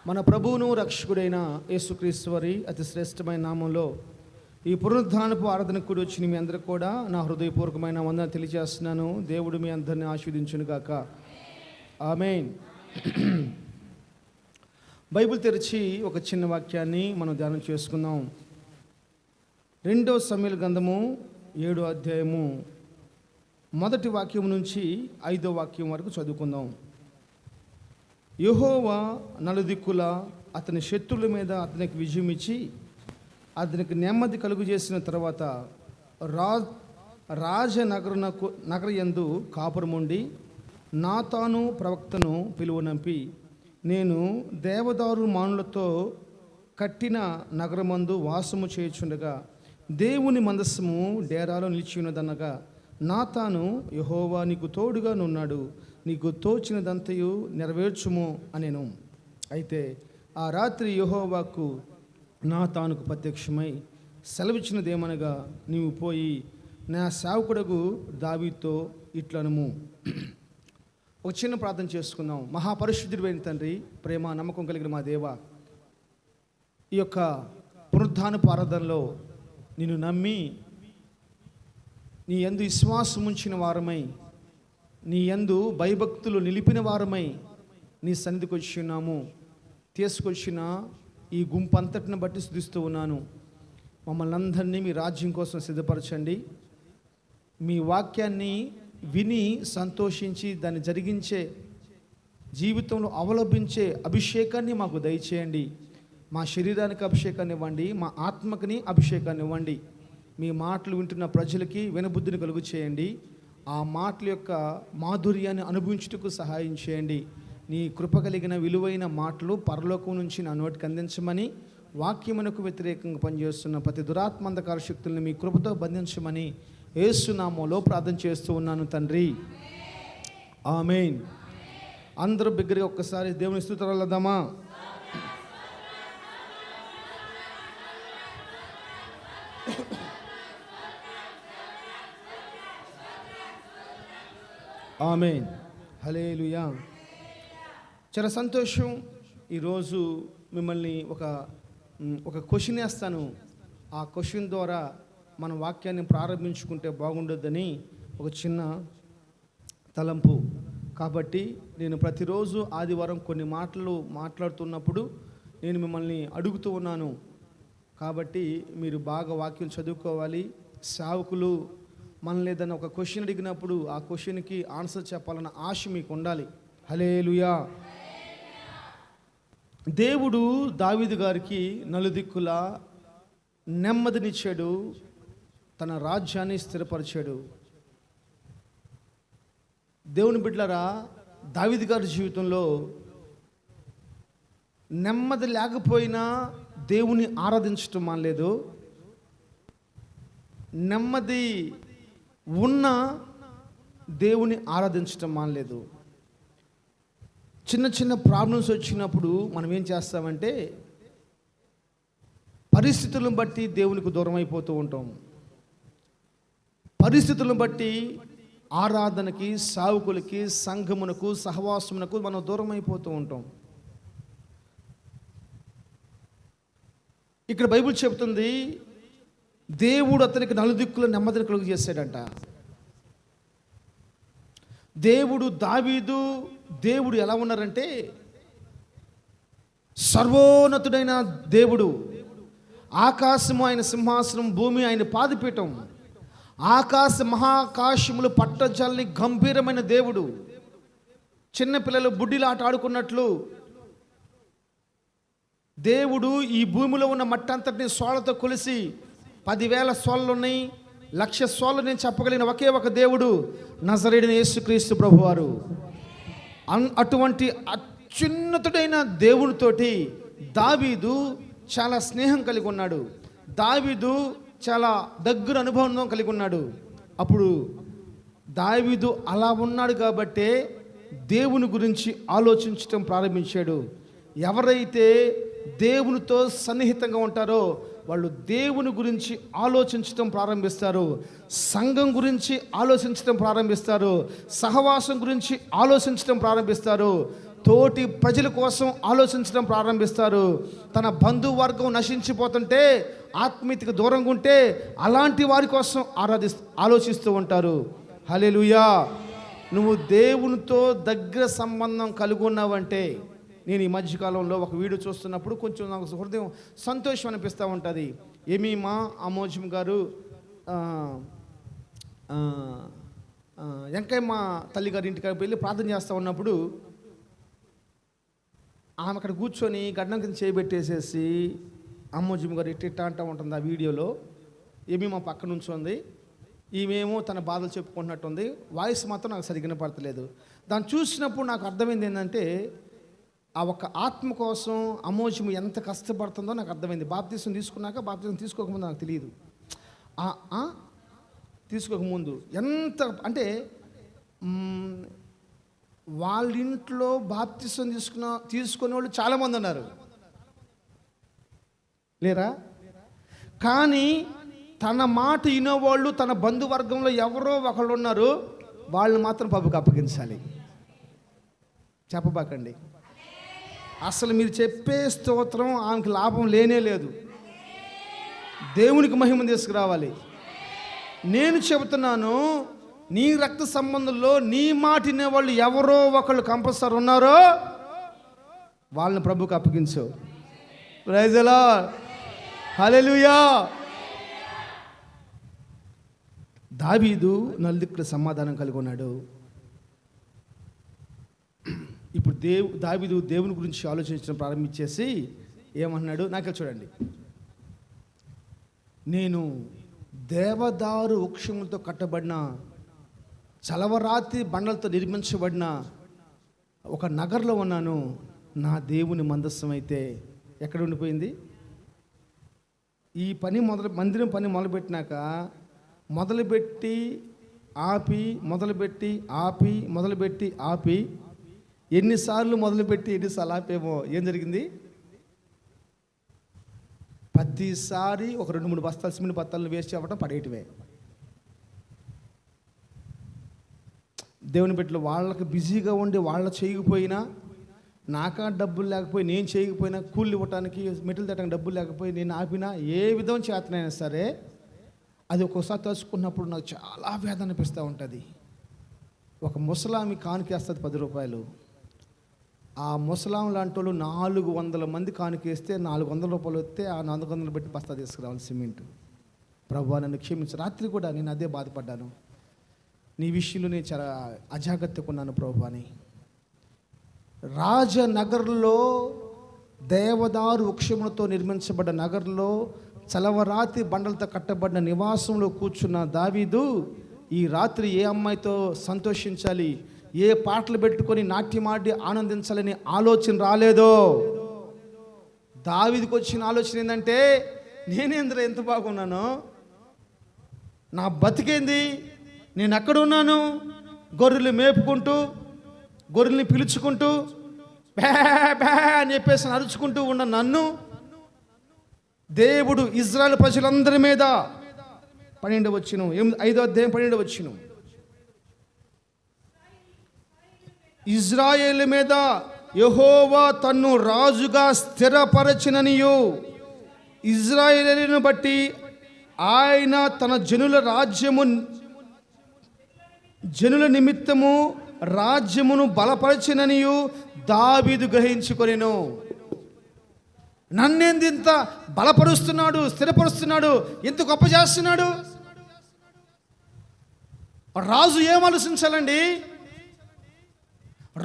మన ప్రభువును రక్షకుడైన యేసుక్రీస్తు వారి అతి శ్రేష్టమైన నామంలో ఈ పునరుద్ధానపు ఆరాధనకు కూడి వచ్చిన మీ అందరికీ కూడా నా హృదయపూర్వకమైన వందన తెలియజేస్తున్నాను. దేవుడు మీ అందరిని ఆశీర్వదించును గాక. ఆమేన్. బైబిల్ తెరిచి ఒక చిన్న వాక్యాన్ని మనం ధ్యానం చేసుకుందాం. 2 సమూయేలు గ్రంథము 7వ అధ్యాయము 1వ వాక్యం నుంచి 5వ వాక్యం వరకు చదువుకుందాం. యెహోవా నలుదిక్కుల అతని శత్రువుల మీద అతనికి విజయం ఇచ్చి అతనికి నెమ్మది కలుగు చేసిన తర్వాత రాజనగర యందు కాపురముండి నాతాను ప్రవక్తను పిలువనంపి, నేను దేవదారు మానులతో కట్టిన నగరమందు వాసము చేయుచుండగా దేవుని మందస్సము డేరాలో నిలిచి ఉన్నదనగా, నాతాను, యెహోవా నీకు తోడుగా నున్నాడు, నీకు తోచినదంతయు నెరవేర్చుము అనెను. అయితే ఆ రాత్రి యెహోవాకు నాతానుకు ప్రత్యక్షమై సెలవిచ్చినదేమనగా, నీవు పోయి నా సేవకుడగు దావీదుతో ఇట్లనుము. ఒక చిన్న ప్రార్థన చేసుకుందాం. మహాపరిశుద్ధుడైన తండ్రి, ప్రేమ నమ్మకం కలిగిన మా దేవ, ఈ యొక్క పునరుద్ధానపు ఆరాధనలో నిన్ను నమ్మి నీ యందు విశ్వాసం ఉంచిన వారమై, నీ యందు భయభక్తులు నిలిపిన వారమై నీ సన్నిధికి వచ్చి ఉన్నాము. తీసుకొచ్చిన ఈ గుంపు అంతటిని బట్టి స్తుతిస్తూ ఉన్నాను. మమ్మల్ని అందరినీ మీ రాజ్యం కోసం సిద్ధపరచండి. మీ వాక్యాన్ని విని సంతోషించి దాన్ని జరిగించే జీవితంలో అవలంబించే అభిషేకాన్ని మాకు దయచేయండి. మా శరీరానికి అభిషేకాన్ని ఇవ్వండి, మా ఆత్మకి అభిషేకాన్ని ఇవ్వండి. మీ మాటలు వింటున్న ప్రజలకి వినబుద్ధిని కలుగు చేయండి. ఆ మాటల యొక్క మాధుర్యాన్ని అనుభవించుటకు సహాయం చేయండి. నీ కృప కలిగిన విలువైన మాటలు పరలోకం నుంచి నా నోటికి అందించమని, వాక్యమునకు వ్యతిరేకంగా పనిచేస్తున్న ప్రతి దురాత్మంధకార శక్తులను మీ కృపతో బంధించమని యేసు నామములో ప్రార్థన చేస్తూ ఉన్నాను తండ్రి. ఆమేన్. అందరూ బిగ్గరగా ఒక్కసారి దేవుని స్తుతిద్దామా? ఆమేన్. హల్లెలూయా. చాలా సంతోషం. ఈరోజు మిమ్మల్ని ఒక క్వశ్చన్ వేస్తాను. ఆ క్వశ్చన్ ద్వారా మన వాక్యాన్ని ప్రారంభించుకుంటే బాగుండొద్దని ఒక చిన్న తలంపు. కాబట్టి నేను ప్రతిరోజు ఆదివారం కొన్ని మాటలు మాట్లాడుతున్నప్పుడు నేను మిమ్మల్ని అడుగుతూ ఉన్నాను. కాబట్టి మీరు బాగా వాక్యం చదువుకోవాలి. సేవకులు మనల్ని ఏదైనా ఒక క్వశ్చన్ అడిగినప్పుడు ఆ క్వశ్చన్కి ఆన్సర్ చెప్పాలన్న ఆశ మీకు ఉండాలి. హల్లెలూయా. దేవుడు దావీదు గారికి నలుదిక్కుల నెమ్మదినిచ్చాడు, తన రాజ్యాన్ని స్థిరపరిచాడు. దేవుని బిడ్డలారా, దావీదు గారి జీవితంలో నెమ్మది లేకపోయినా దేవుని ఆరాధించటం మానలేదు. నెమ్మది ఉన్న దేవుని ఆరాధించటం మానలేదు. చిన్న చిన్న ప్రాబ్లమ్స్ వచ్చినప్పుడు మనం ఏం చేస్తామంటే పరిస్థితులను బట్టి దేవునికి దూరం అయిపోతూ ఉంటాం. పరిస్థితులను బట్టి ఆరాధనకి, సావుకులకి, సంఘమునకు, సహవాసమునకు మనం దూరం అయిపోతూ ఉంటాం. ఇక్కడ బైబిల్ చెబుతుంది, దేవుడు అతనికి నలుదిక్కుల నెమ్మదిని కలుగు చేశాడంట. దేవుడు ఎలా ఉన్నారంటే, సర్వోన్నతుడైన దేవుడు. ఆకాశము ఆయన సింహాసనం, భూమి ఆయన పాదపీఠం. మహాకాశములు పట్టజల్ని గంభీరమైన దేవుడు. చిన్నపిల్లలు బుడ్డిలాట ఆడుకున్నట్లు దేవుడు ఈ భూమిలో ఉన్న మట్టంతటిని సోళ్ళతో కొలిసి 10,000 సోళ్ళున్నాయి, 1,00,000 సోళ్ళు నేను చెప్పగలిగిన ఒకే ఒక దేవుడు నజరేయుడైన యేసుక్రీస్తు ప్రభువారు. అటువంటి అత్యున్నతుడైన దేవునితోటి దావీదు చాలా స్నేహం కలిగి ఉన్నాడు. దావీదు చాలా దగ్గర అనుభవం కలిగి ఉన్నాడు. అప్పుడు దావీదు అలా ఉన్నాడు కాబట్టే దేవుని గురించి ఆలోచించటం ప్రారంభించాడు. ఎవరైతే దేవునితో సన్నిహితంగా ఉంటారో వాళ్ళు దేవుని గురించి ఆలోచించడం ప్రారంభిస్తారు, సంఘం గురించి ఆలోచించడం ప్రారంభిస్తారు, సహవాసం గురించి ఆలోచించడం ప్రారంభిస్తారు. తోటి ప్రజల కోసం ఆలోచించడం ప్రారంభిస్తారు. తన బంధువర్గం నశించిపోతుంటే, ఆత్మీయతకు దూరంగా ఉంటే అలాంటి వారి కోసం ఆలోచిస్తూ ఉంటారు. హల్లెలూయా. నువ్వు దేవునితో దగ్గర సంబంధం కలిగి ఉన్నావంటే, నేను ఈ మధ్యకాలంలో ఒక వీడియో చూస్తున్నప్పుడు కొంచెం నాకు హృదయం సంతోషం అనిపిస్తూ ఉంటుంది. మా అమోజం గారు వెంకయ్యమ్మ తల్లి గారి ఇంటికి వెళ్ళి ప్రార్థన చేస్తూ ఉన్నప్పుడు ఆమె అక్కడ కూర్చొని గడ్డం కింద చేయబెట్టేసేసి అమ్మోజం గారు ఇట్టిట్టా అంటూ ఉంటుంది. ఆ వీడియోలో మా పక్క నుంచి ఉంది, ఈమెమో తన బాధలు చెప్పుకుంటున్నట్టుంది. వాయిస్ మాత్రం నాకు సరిగ్గా వినపడతలేదు. దాన్ని చూసినప్పుడు నాకు అర్థమైంది ఏంటంటే, ఆ ఒక్క ఆత్మ కోసం అమోజం ఎంత కష్టపడుతుందో నాకు అర్థమైంది. బాప్తీసం తీసుకున్నాక, బాప్తీసం తీసుకోకముందు నాకు తెలియదు. తీసుకోకముందు ఎంత అంటే, వాళ్ళ ఇంట్లో బాప్తీసం తీసుకునే వాళ్ళు చాలామంది ఉన్నారు, లేరా? కానీ తన మాట వినేవాళ్ళు తన బంధువర్గంలో ఎవరో ఒకళ్ళు ఉన్నారు, వాళ్ళు మాత్రం ప్రభుకి అప్పగించాలి. చెప్పబాకండి. అసలు మీరు చెప్పే స్తోత్రం ఆమెకు లాభం లేనే లేదు. దేవునికి మహిమ తీసుకురావాలి. నేను చెబుతున్నాను, నీ రక్త సంబంధంలో నీ మాట వినేవాళ్ళు ఎవరో ఒకళ్ళు కంపల్సరీ ఉన్నారో వాళ్ళని ప్రభుకి అప్పగించు. Praise the Lord. హల్లెలూయా. దావీదు నలుదిక్కుల సమాధానం కలిగి ఉన్నాడు. ఇప్పుడు దావీదు దేవుని గురించి ఆలోచించడం ప్రారంభించేసి ఏమన్నాడు? నాకే చూడండి. నేను దేవదారు వృక్షములతో కట్టబడిన, చలవరాతి బండలతో నిర్మించబడిన ఒక నగర్లో ఉన్నాను. నా దేవుని మందస్సం అయితే ఎక్కడ ఉండిపోయింది? ఈ పని మందిరం పని మొదలుపెట్టినాక మొదలుపెట్టి ఆపి ఎన్నిసార్లు మొదలుపెట్టి ఎన్నిసార్లు ఆపేమో ఏం జరిగింది? ప్రతిసారి ఒక 2-3 బస్తాలు సిమెంట్ బస్తాలను వేస్ట్ అవ్వటం, పడేయటమే. దేవుని బిడ్డలు వాళ్ళకి బిజీగా ఉండి వాళ్ళ చేయకపోయినా, నాకా డబ్బులు లేకపోయి నేను చేయకపోయినా, కూలి ఇవ్వటానికి మెటీరియల్ తేటానికి డబ్బులు లేకపోయి నేను ఆపినా, ఏ విధం చేతనైనా సరే అది ఒక్కోసారి తలుచుకున్నప్పుడు నాకు చాలా వేదన అనిపిస్తూ ఉంటుంది. ఒక ముసలామి కానుకేస్తుంది 10 రూపాయలు. ఆ ముసలాం లాంటి వాళ్ళు 400 మంది కానుకేస్తే 400 రూపాయలు వస్తే ఆ 400 పెట్టి బస్తా తీసుకురావాలి సిమెంట్. ప్రభువా నన్ను క్షమించు. రాత్రి కూడా నేను అదే బాధపడ్డాను. నీ విషయంలో నేను చాలా అజాగ్రత్తగా ఉన్నాను ప్రభువా అని. రాజనగర్లో, దేవదారు వృక్షములతో నిర్మించబడ్డ నగర్లో, చలవరాతి బండలతో కట్టబడిన నివాసంలో కూర్చున్న దావీదు ఈ రాత్రి ఏ అమ్మాయితో సంతోషించాలి, ఏ పాటలు పెట్టుకొని నాట్యమాడి ఆనందించాలని ఆలోచన రాలేదో. దావీదుకు వచ్చిన ఆలోచన ఏంటంటే, నేనేంద్ర ఎంత బాగున్నాను, నా బతికేంది, నేను ఎక్కడ ఉన్నాను, గొర్రెలు మేపుకుంటూ, గొర్రెల్ని పిలుచుకుంటూ బ్యా బ్యా అని చెప్పేసి అరుచుకుంటూ ఉన్న నన్ను దేవుడు ఇజ్రాయెల్ ప్రజలందరి మీద 12వ వచనం, 5వ అధ్యాయం 12వ వచనం, ఇజ్రాయేలు మీద యెహోవా తన్ను రాజుగా స్థిరపరచిననియు, ఇజ్రాయేలును బట్టి ఆయన తన జనుల నిమిత్తము రాజ్యమును బలపరచిననియు దావీదు గ్రహించుకొనెను. నన్నేంది ఇంత బలపరుస్తున్నాడు, స్థిరపరుస్తున్నాడు, ఎంత గొప్ప చేస్తున్నాడు? రాజు ఏం ఆలోచించాలండి?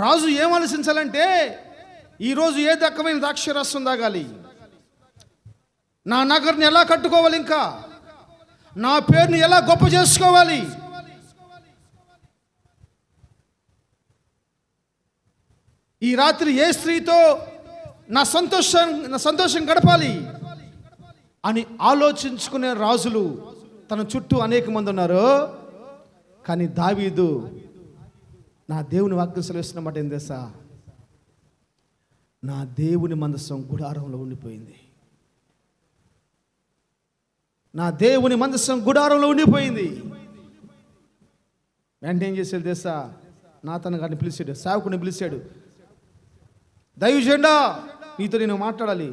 రాజు ఏం ఆలోచించాలంటే, ఈరోజు ఏ దక్కమైన ద్రాక్షరసం తాగాలి, నా నగర్ని ఎలా కట్టుకోవాలి, ఇంకా నా పేరుని ఎలా గొప్ప చేసుకోవాలి, ఈ రాత్రి ఏ స్త్రీతో నా సంతోషం గడపాలి అని ఆలోచించుకునే రాజులు తన చుట్టూ అనేక మంది ఉన్నారు. కానీ దావీదు నా దేవుని వాక్యం సెలవిస్తున్న మాట ఏం తెలుసా? నా దేవుని మందసం గుడారంలో ఉండిపోయింది. నా దేవుని మందసం గుడారంలో ఉండిపోయింది. వెంటనే ఏం చేశాడు తెలుసా? నాతన్ గారిని పిలిచాడు, సేవకుని పిలిచాడు. దైవజనుడా నీతో నేను మాట్లాడాలి.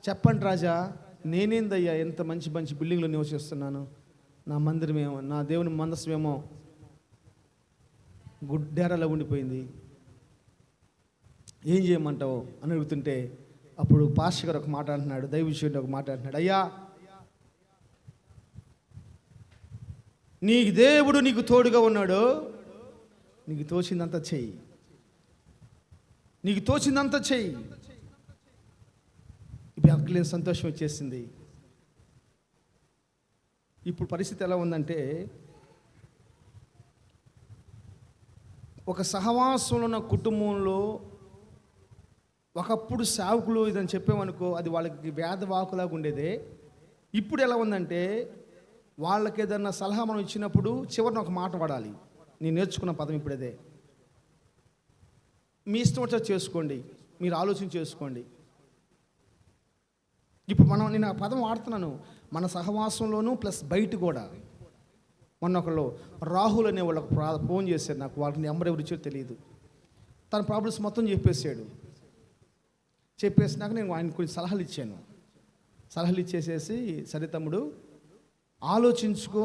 చెప్పండి రాజా. నేనేందయ్యా ఎంత మంచి మంచి బిల్డింగ్లో నివసిస్తున్నాను, నా మందిరమేమో, నా దేవుని మందస్సమేమో గుడ్డేరలో ఉండిపోయింది, ఏం చేయమంటావు అని అడుగుతుంటే అప్పుడు పాస్టర్ గారు ఒక మాట అంటున్నాడు, దైవజనుడు ఒక మాట అంటున్నాడు, అయ్యా నీ దేవుడు నీకు తోడుగా ఉన్నాడు, నీకు తోచిందంతా చెయ్యి, నీకు తోచిందంతా చెయ్యి. ఇప్పుడు అక్కలేని సంతోషం వచ్చేసింది. ఇప్పుడు పరిస్థితి ఎలా ఉందంటే, ఒక సహవాసంలో ఉన్న కుటుంబంలో ఒకప్పుడు సేవకులు ఇదని చెప్పామనుకో, అది వాళ్ళకి వేదవాకులాగా ఉండేదే. ఇప్పుడు ఎలా ఉందంటే, వాళ్ళకి ఏదన్నా సలహా మనం ఇచ్చినప్పుడు చివరిన ఒక మాట వాడాలి. నేను నేర్చుకున్న పదం ఇప్పుడు అదే. మీ ఇష్టం వచ్చా చేసుకోండి, మీరు ఆలోచన చేసుకోండి. ఇప్పుడు నేను ఆ పదం వాడుతున్నాను మన సహవాసంలోనూ ప్లస్ బయట కూడా. మొన్న ఒకళ్ళు రాహుల్ అనే వాళ్ళకి ఫోన్ చేశారు నాకు, వాళ్ళకి నెంబర్ ఎవరు ఇచ్చారో తెలియదు. తన ప్రాబ్లమ్స్ మొత్తం చెప్పేసినాక నేను ఆయనకు కొన్ని సలహాలు ఇచ్చాను. సలహాలు ఇచ్చేసేసి, సరే తమ్ముడు ఆలోచించుకో,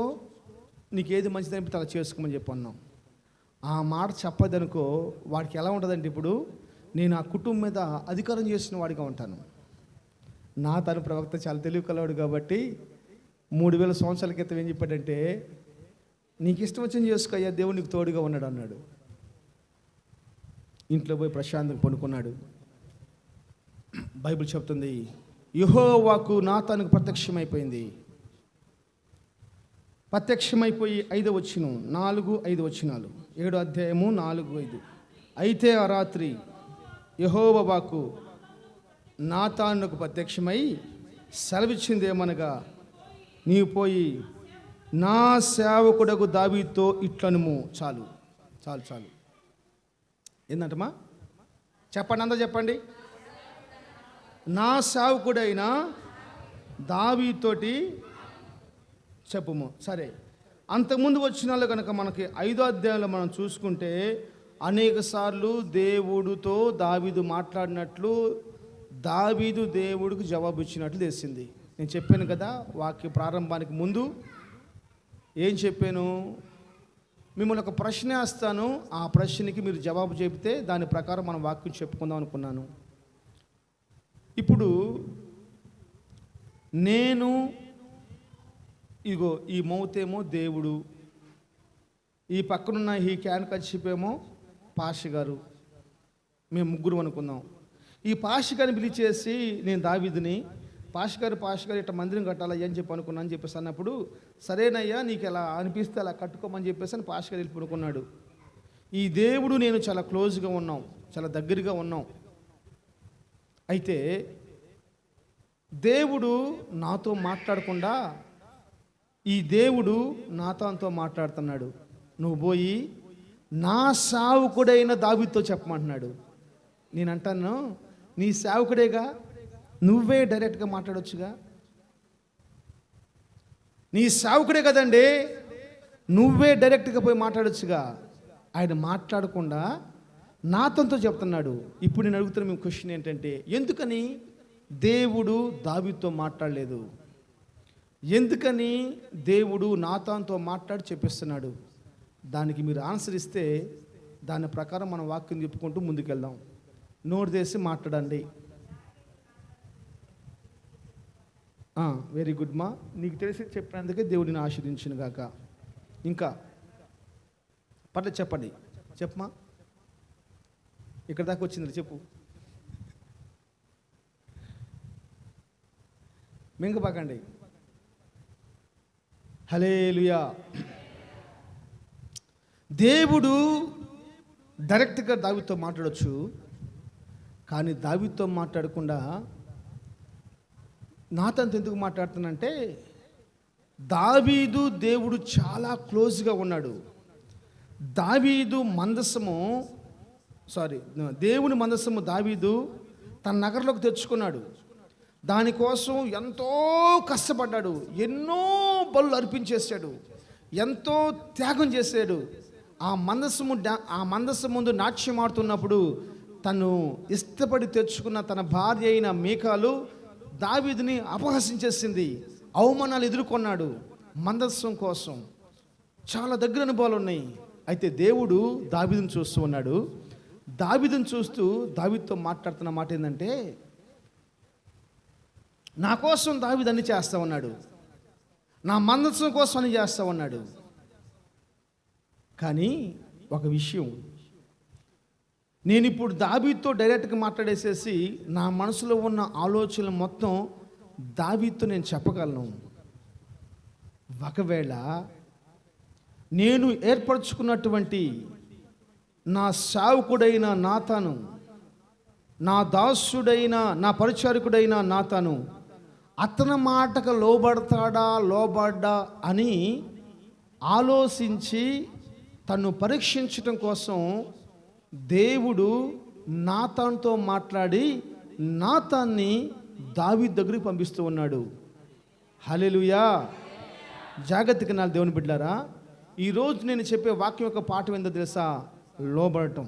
నీకు ఏది మంచిది అనిపిస్తే అలా చేసుకోమని చెప్పి అన్నాం. ఆ మాట చెప్పదనుకో వాడికి ఎలా ఉంటుందంటే, ఇప్పుడు నేను ఆ కుటుంబం మీద అధికారం చేసిన వాడిగా ఉంటాను. నా తన ప్రవక్త చాలా తెలివి కలవాడు కాబట్టి 3000 సంవత్సరాల క్రితం ఏం చెప్పాడంటే, నీకు ఇష్టం వచ్చింది చేసుకో అయ్యా, దేవుడు నీకు తోడుగా ఉన్నాడు అన్నాడు. ఇంట్లో పోయి ప్రశాంతంగా పడుకున్నాడు. బైబిల్ చెప్తుంది, యెహోవాకు నాతానుకు ప్రత్యక్షమైపోయింది. ప్రత్యక్షమైపోయి 5వ వచనం, 4-5 వచనాలు, 7వ అధ్యాయము 4-5. అయితే ఆ రాత్రి యెహోవా వాక్కు నాతానుకు ప్రత్యక్షమై సెలవిచ్చిందేమనగా, నీవు పోయి నా సేవకుడకు దావీదుతో ఇట్లనుము. చాలు చాలు చాలు. ఏంటంటమ్మా చెప్పండి, అందరూ చెప్పండి. నా సేవకుడైన దావీదుతోటి చెప్పుము. సరే, అంతకుముందు వచ్చినాల్లో కనుక మనకి 5వ అధ్యాయంలో మనం చూసుకుంటే అనేక సార్లు దేవుడితో దావీదు మాట్లాడినట్లు, దావీదు దేవుడికి జవాబు ఇచ్చినట్లు తెలిసింది. నేను చెప్పాను కదా వాక్య ప్రారంభానికి ముందు ఏం చెప్పాను, మిమ్మల్ని ఒక ప్రశ్న వేస్తాను, ఆ ప్రశ్నకి మీరు జవాబు చెబితే దాని ప్రకారం మనం వాక్యం చెప్పుకుందాం అనుకున్నాను. ఇప్పుడు నేను ఇగో ఈ మౌత్ ఏమో దేవుడు, ఈ పక్కనున్న ఈ క్యాన్ కచ్చిపేమో పాష గారు, మేము ముగ్గురు అనుకుందాం. ఈ పాష గారిని పిలిచేసి నేను దావీదుని, పాష గారు ఇట్లా మందిరం కట్టాలయ్యా అని చెప్పి అనుకున్నాను అని చెప్పేసి అన్నప్పుడు, సరేనయ్యా నీకు ఎలా అనిపిస్తే అలా కట్టుకోమని చెప్పేసి అని పాష గారు వెళ్ళి పడుకున్నాడు. ఈ దేవుడు నేను చాలా క్లోజ్గా ఉన్నాం, చాలా దగ్గరగా ఉన్నాం. అయితే దేవుడు నాతో మాట్లాడకుండా ఈ దేవుడు నాతో మాట్లాడుతున్నాడు. నువ్వు పోయి నా సేవకుడైన దావీదుతో చెప్పమంటున్నాడు. నేను అంటాను, నీ సేవకుడేగా, నువ్వే డైరెక్ట్గా మాట్లాడొచ్చుగా. నీ సేవకుడే కదండి, నువ్వే డైరెక్ట్గా పోయి మాట్లాడొచ్చుగా. ఆయన మాట్లాడకుండా నాతో చెప్తున్నాడు. ఇప్పుడు నేను అడుగుతున్న మీ క్వశ్చన్ ఏంటంటే, ఎందుకని దేవుడు దావీదుతో మాట్లాడలేదు? ఎందుకని దేవుడు నాతాన్తో మాట్లాడి చెప్పిస్తున్నాడు? దానికి మీరు ఆన్సర్ ఇస్తే దాని ప్రకారం మనం వాక్యం చెప్పుకుంటూ ముందుకెళ్దాం. నోరు చేసి మాట్లాడండి. వెరీ గుడ్ మా, నీకు తెలిసి చెప్పినందుకే దేవుడిని ఆశీర్వదించును గాక. ఇంకా పర్లేదు చెప్పండి, చెప్పమా. ఇక్కడ దాకా వచ్చింది చెప్పు. మింగపాకండి. హల్లెలూయా. దేవుడు డైరెక్ట్గా దావీదుతో మాట్లాడొచ్చు, కానీ దావీదుతో మాట్లాడకుండా నాతాన్తో ఎందుకు మాట్లాడుతానంటే, దావీదు దేవుడు చాలా క్లోజ్గా ఉన్నాడు. దావీదు మందసము దేవుని మందసము దావీదు తన నగరంలోకి తెచ్చుకున్నాడు. దానికోసం ఎంతో కష్టపడ్డాడు, ఎన్నో బలులు అర్పించేశాడు, ఎంతో త్యాగం చేశాడు. ఆ మందస్సు ముందు నాట్యం ఆడుతున్నప్పుడు తను ఇష్టపడి తెచ్చుకున్న తన భార్య అయిన మీకాలు దావీదుని అపహసించేసింది, అవమానాలు ఎదుర్కొన్నాడు మందస్సం కోసం. చాలా దగ్గర అనుభవాలు ఉన్నాయి. అయితే దేవుడు దావీదుని చూస్తూ ఉన్నాడు. దావీదుని చూస్తూ దావీదుతో మాట్లాడుతున్న మాట ఏంటంటే, నా కోసం దావీదు అన్ని చేస్తా ఉన్నాడు, నా మందస్సం కోసం అని చేస్తా ఉన్నాడు. కానీ ఒక విషయం, నేను ఇప్పుడు దావీదుతో డైరెక్ట్గా మాట్లాడేసేసి నా మనసులో ఉన్న ఆలోచనలు మొత్తం దావీదుతో నేను చెప్పగలను. ఒకవేళ నేను ఏర్పరచుకున్నటువంటి నా సేవకుడైన నాతాను, నా దాసుడైన నా పరిచారకుడైన నాతాను అతని మాటకు లోబడ్డా అని ఆలోచించి తను పరీక్షించటం కోసం దేవుడు నాతాన్తో మాట్లాడి నాతాన్ని దావీదు దగ్గరికి పంపిస్తూ ఉన్నాడు. హల్లెలూయా. జాగ్రత్తగా నా దేవుని బిడ్డలారా, ఈరోజు నేను చెప్పే వాక్యం యొక్క పాఠం ఏందో తెలుసా? లోబడటం.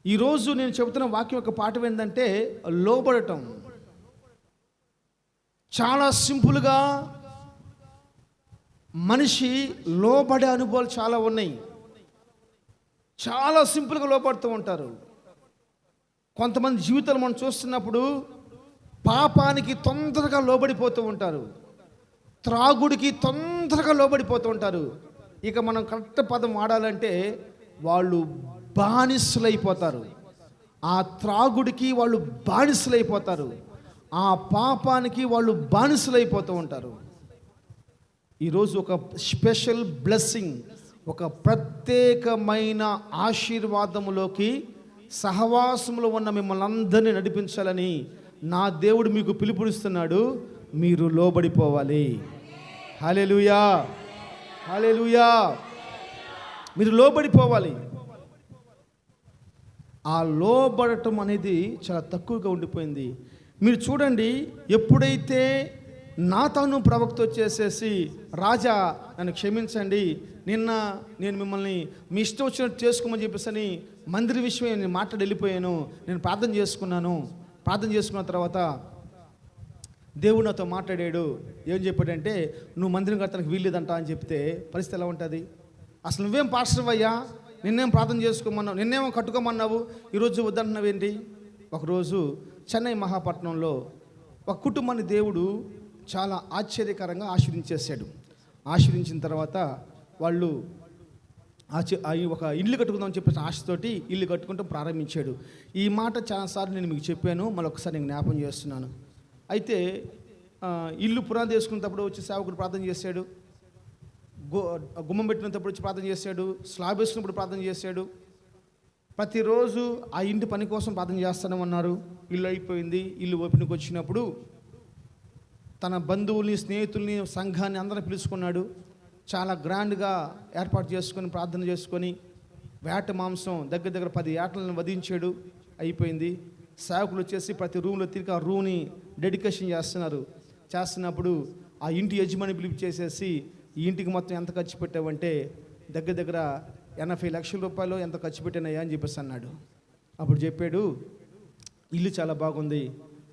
ఈరోజు నేను చెబుతున్న వాక్యం యొక్క పాఠం ఏంటంటే లోబడటం. చాలా సింపుల్గా మనిషి లోబడే అనుభవాలు చాలా ఉన్నాయి. చాలా సింపుల్గా లోబడుతూ ఉంటారు. కొంతమంది జీవితాలు మనం చూస్తున్నప్పుడు పాపానికి తొందరగా లోబడిపోతూ ఉంటారు, త్రాగుడికి తొందరగా లోబడిపోతూ ఉంటారు. ఇక మనం కరెక్ట్ పదం వాడాలంటే వాళ్ళు బానిసలైపోతారు. ఆ త్రాగుడికి వాళ్ళు బానిసలైపోతారు, ఆ పాపానికి వాళ్ళు బానిసలైపోతూ ఉంటారు. ఈరోజు ఒక స్పెషల్ బ్లెస్సింగ్, ఒక ప్రత్యేకమైన ఆశీర్వాదములోకి సహవాసములో ఉన్న మిమ్మల్ని అందరినీ నడిపించాలని నా దేవుడు మీకు పిలుపునిస్తున్నాడు. మీరు లోబడిపోవాలి. హల్లెలూయా, హల్లెలూయా. మీరు లోబడిపోవాలి. ఆ లోబడటం అనేది చాలా తక్కువగా ఉండిపోయింది. మీరు చూడండి, ఎప్పుడైతే నాతాను ప్రవక్త వచ్చేసేసి, రాజా నన్ను క్షమించండి, నిన్న నేను మిమ్మల్ని మీ ఇష్టం వచ్చినట్టు చేసుకోమని చెప్పేసి మందిర విషయం నేను మాట్లాడి వెళ్ళిపోయాను, నేను ప్రార్థన చేసుకున్నాను. ప్రార్థన చేసుకున్న తర్వాత దేవుడు నాతో మాట్లాడాడు. ఏం చెప్పాడంటే, నువ్వు మందిరం కట్టడానికి వీల్లేదంట అని చెప్తే పరిస్థితి ఎలా ఉంటుంది? అసలు నువ్వేం పాస్టర్ అయ్యా, నిన్నేం ప్రార్థన చేసుకోమన్నావు, నిన్నేమో కట్టుకోమన్నావు, ఈరోజు వద్దంటున్నావు ఏంటి? ఒకరోజు చెన్నై మహాపట్నంలో ఒక కుటుంబాన్ని దేవుడు చాలా ఆశ్చర్యకరంగా ఆశీర్వించేశాడు. ఆశీర్వించిన తర్వాత వాళ్ళు ఒక ఇల్లు కట్టుకుందామని చెప్పేసి ఆశతోటి ఇల్లు కట్టుకుంటూ ప్రారంభించాడు. ఈ మాట చాలాసార్లు నేను మీకు చెప్పాను, మళ్ళీ ఒకసారి నేను జ్ఞాపం చేస్తున్నాను. అయితే ఇల్లు పునాది వేసుకున్నప్పుడు వచ్చి సేవకుడు ప్రార్థన చేశాడు, గుమ్మం పెట్టినప్పుడు వచ్చి ప్రార్థన చేశాడు, స్లాబ్ వేసుకున్నప్పుడు ప్రార్థన చేశాడు. ప్రతిరోజు ఆ ఇంటి పని కోసం ప్రార్థన చేస్తానమన్నారు. ఇల్లు అయిపోయింది. ఇల్లు ఓపెన్కి వచ్చినప్పుడు తన బంధువుల్ని, స్నేహితుల్ని, సంఘాన్ని అందరిని పిలుచుకున్నాడు. చాలా గ్రాండ్గా ఏర్పాటు చేసుకొని ప్రార్థన చేసుకొని వేట మాంసం దగ్గర 10 ఏటలను వధించాడు. అయిపోయింది. సేవకులు వచ్చేసి ప్రతి రూమ్లో తిరిగి ఆ రూమ్ని డెడికేషన్ చేస్తున్నప్పుడు ఆ ఇంటి యజమాని పిలిపి చేసేసి, ఈ ఇంటికి మొత్తం ఎంత ఖర్చు పెట్టావంటే దగ్గర 80 లక్షల రూపాయలు ఎంత ఖర్చు పెట్టానయ్యా అని చెప్పేసి అన్నాడు. అప్పుడు చెప్పాడు, ఇల్లు చాలా బాగుంది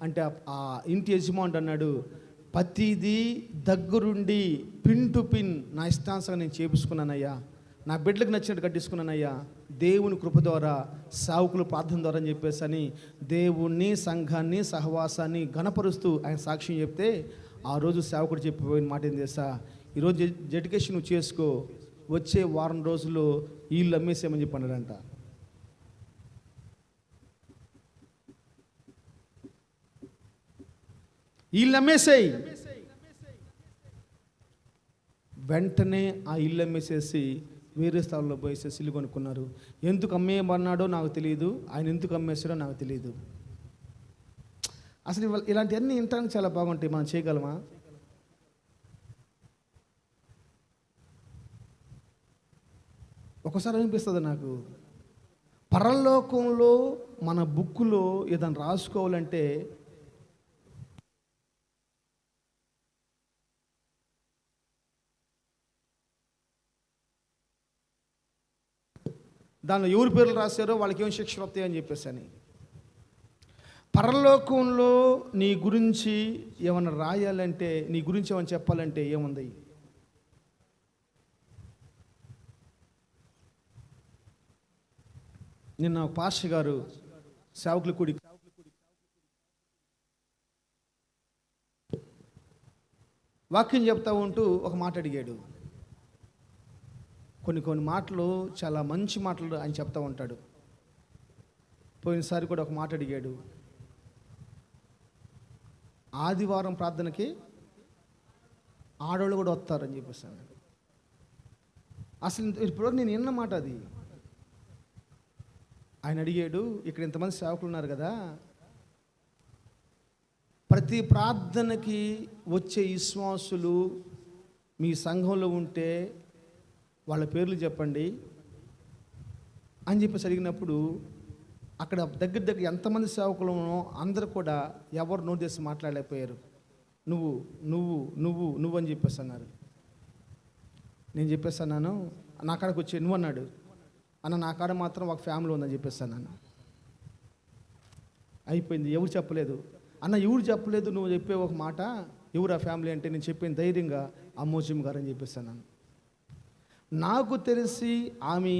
అంటే ఆ ఇంటి యజమాని అన్నాడు, ప్రతిదీ దగ్గరుండి పిన్ టు పిన్ నా ఇష్టానుసారం నేను చేపించుకున్నానయ్యా, నా బిడ్డలకు నచ్చినట్టు కట్టించుకున్నానయ్యా, దేవుని కృప ద్వారా, సావుకుల ప్రార్థన ద్వారా అని చెప్పేసి అని దేవుణ్ణి, సంఘాన్ని, సహవాసాన్ని గణపరుస్తూ ఆయన సాక్ష్యం చెప్తే, ఆ రోజు సేవకుడు చెప్పిపోయిన మాట ఏం చేస్తా, ఈరోజు డెడికేషన్ నువ్వు చేసుకో, వచ్చే వారం రోజుల్లో ఇల్లు అమ్మేసేయమని చెప్పి అన్నాడంట. ఇల్లు అమ్మేసేయి. వెంటనే ఆ ఇల్లు అమ్మేసేసి వేరే స్థలంలో పోయేసేసి ఇల్లు కొనుక్కున్నారు. ఎందుకు అమ్మేయమన్నాడో నాకు తెలియదు, ఆయన ఎందుకు అమ్మేసాడో నాకు తెలియదు. అసలు ఇలాంటివన్నీ వినటానికి చాలా బాగుంటాయి. మనం చేయగలమా? ఒకసారి అనిపిస్తుంది నాకు, పరలోకంలో మన బుక్కులో ఏదైనా రాసుకోవాలంటే దానిలో ఎవరి పేర్లు రాశారో వాళ్ళకి ఏం శిక్షలు వస్తాయో అని చెప్పేసి అని. పరలోకంలో నీ గురించి ఏమన్నా రాయాలంటే, నీ గురించి ఏమైనా చెప్పాలంటే ఏముంది? నిన్న పాస్టర్ గారు సేవకుల కూడి వాక్యం చెప్తా ఉంటూ ఒక మాట అడిగాడు. కొన్ని మాటలు చాలా మంచి మాటలు ఆయన చెప్తా ఉంటాడు. పోయినసారి కూడా ఒక మాట అడిగాడు, ఆదివారం ప్రార్థనకి ఆడవాళ్ళు కూడా వస్తారని చెప్పేసి అన్నాడు. అసలు ఇప్పుడు నేను విన్న మాట అది. ఆయన అడిగాడు, ఇక్కడ ఇంతమంది సేవకులు ఉన్నారు కదా, ప్రతి ప్రార్థనకి వచ్చే విశ్వాసులు మీ సంఘంలో ఉంటే వాళ్ళ పేర్లు చెప్పండి అని చెప్పేసి అడిగినప్పుడు, అక్కడ దగ్గర ఎంతమంది సేవకులు అందరూ కూడా ఎవరు నోరు చేసి మాట్లాడలేకపోయారు. నువ్వు నువ్వు నువ్వు నువ్వు అని చెప్పేసి అన్నారు. నేను చెప్పేసి అన్నాను, నా కాడకు వచ్చి నువ్వు అన్నాడు. అన్న నా కాడ మాత్రం ఒక ఫ్యామిలీ ఉందని చెప్పేసి అన్నాను. అయిపోయింది. ఎవరు చెప్పలేదు అన్న, ఎవరు చెప్పలేదు, నువ్వు చెప్పే ఒక మాట, ఎవరు ఆ ఫ్యామిలీ అంటే నేను చెప్పిన ధైర్యంగా అమ్మోజమ్మ గారు అని చెప్పేసి అన్నాను. నాకు తెలిసి ఆమె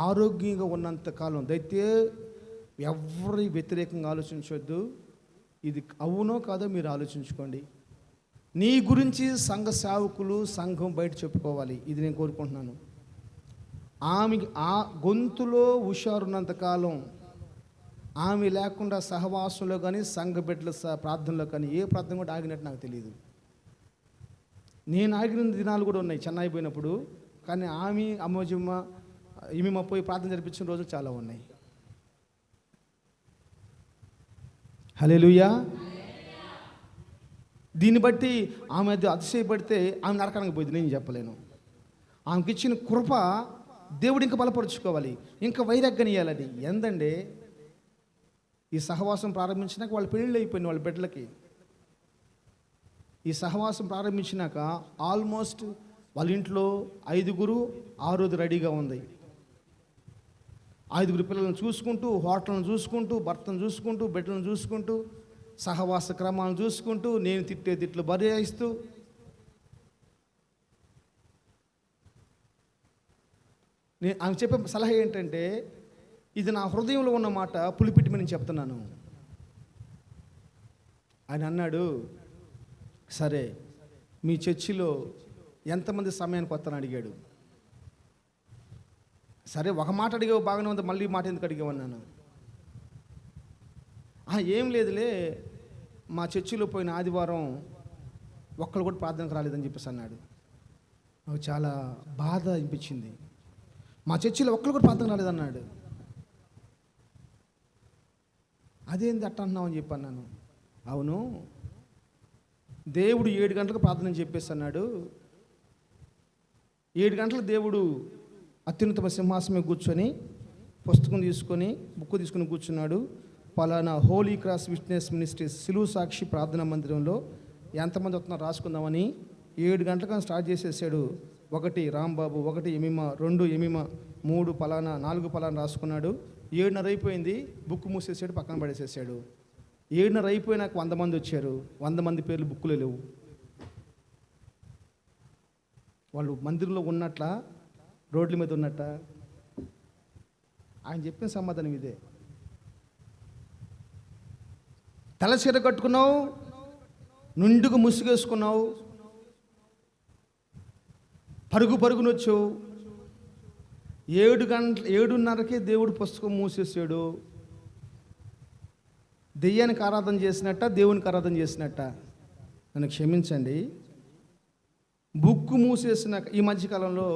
ఆరోగ్యంగా ఉన్నంతకాలం దైతే ఎవరి వ్యతిరేకంగా ఆలోచించవద్దు. ఇది అవునో కాదో మీరు ఆలోచించుకోండి. నీ గురించి సంఘ సేవకులు సంఘం బయట చెప్పుకోవాలి. ఇది నేను కోరుకుంటున్నాను. ఆమె ఆ గొంతులో హుషారున్నంతకాలం, ఆమె లేకుండా సహవాసంలో కానీ సంఘ బిడ్డల ప్రార్థనలో కానీ ఏ ప్రార్థన కూడా ఆగినట్టు నాకు తెలియదు. నేను ఆగిన దినాలు కూడా ఉన్నాయి చెన్నై పోయినప్పుడు. కానీ ఆమె అమ్మోజమ్మ ఈమె పోయి ప్రార్థన జరిపించిన రోజులు చాలా ఉన్నాయి. హల్లెలూయా. దీన్ని బట్టి ఆమె అతిశయపడితే ఆమె నరకానికి పోయింది నేను చెప్పలేను. ఆమెకి ఇచ్చిన కృప దేవుడు ఇంకా బలపరుచుకోవాలి, ఇంకా వైరాగ్యనియాలని. ఎందండి ఈ సహవాసం ప్రారంభించినాక వాళ్ళ పెళ్ళిళ్ళు అయిపోయింది వాళ్ళ బిడ్డలకి. ఈ సహవాసం ప్రారంభించినాక ఆల్మోస్ట్ వాళ్ళ ఇంట్లో 5 రెడీగా ఉంది. 5 పిల్లలను చూసుకుంటూ, హోటల్ను చూసుకుంటూ, భర్తను చూసుకుంటూ, బిడ్డలను చూసుకుంటూ, సహవాస క్రమాలను చూసుకుంటూ, నేను తిట్టే తిట్లు బర్యాయిస్తూ, ఆమె చెప్పే సలహా ఏంటంటే, ఇది నా హృదయంలో ఉన్న మాట పులిపిట్టి నేను చెప్తున్నాను. ఆయన అన్నాడు, సరే మీ చర్చిలో ఎంతమంది సమయానికి వస్తానని అడిగాడు. సరే ఒక మాట అడిగావు బాగానే ఉంది, మళ్ళీ మాట ఎందుకు అడిగావన్నాను. ఏం లేదులే, మా చర్చిలో పోయిన ఆదివారం ఒక్కరు కూడా ప్రార్థనకు రాలేదని చెప్పేసి అన్నాడు. నాకు చాలా బాధ అనిపించింది. మా చర్చిలో ఒక్కరు కూడా ప్రార్థన రాలేదన్నాడు. అదేంది అట్ట అంటున్నావు అని చెప్పి అన్నాను. అవును, దేవుడు 7 గంటలకు ప్రార్థన చెప్పేసి అన్నాడు. 7 గంటలకు దేవుడు అత్యున్నత సింహాసనం కూర్చొని పుస్తకం తీసుకొని బుక్ తీసుకొని కూర్చున్నాడు. పలానా హోలీ క్రాస్ విట్నెస్ మినిస్ట్రీస్ సిలువ సాక్షి ప్రార్థనా మందిరంలో ఎంతమంది వస్తున్నారో రాసుకుందామని 7 గంటలకు స్టార్ట్ చేసేసాడు. 1 రాంబాబు, 1 ఎమిమ, 2 ఎమిమ, 3 పలానా, 4 పలానా రాసుకున్నాడు. 7:30 అయిపోయింది, బుక్ మూసేసాడు, పక్కన పడేసేసాడు. 7:30 అయిపోయినాక 100 మంది వచ్చారు. 100 మంది పేర్లు బుక్కులో లేవు. వాళ్ళు మందిరంలో ఉన్నట్ల, రోడ్ల మీద ఉన్నట్ట. ఆయన చెప్పిన సమాధానం ఇదే. తలచీర కట్టుకున్నావు, నిండుగా ముసుగేసుకున్నావు, పరుగునొచ్చావు. 7:30కే దేవుడు పుస్తకం మూసేసాడు. దెయ్యానికి ఆరాధన చేసినట్ట, దేవునికి ఆరాధన చేసినట్ట? నన్ను క్షమించండి. బుక్ మూసేసిన ఈ మధ్యకాలంలో,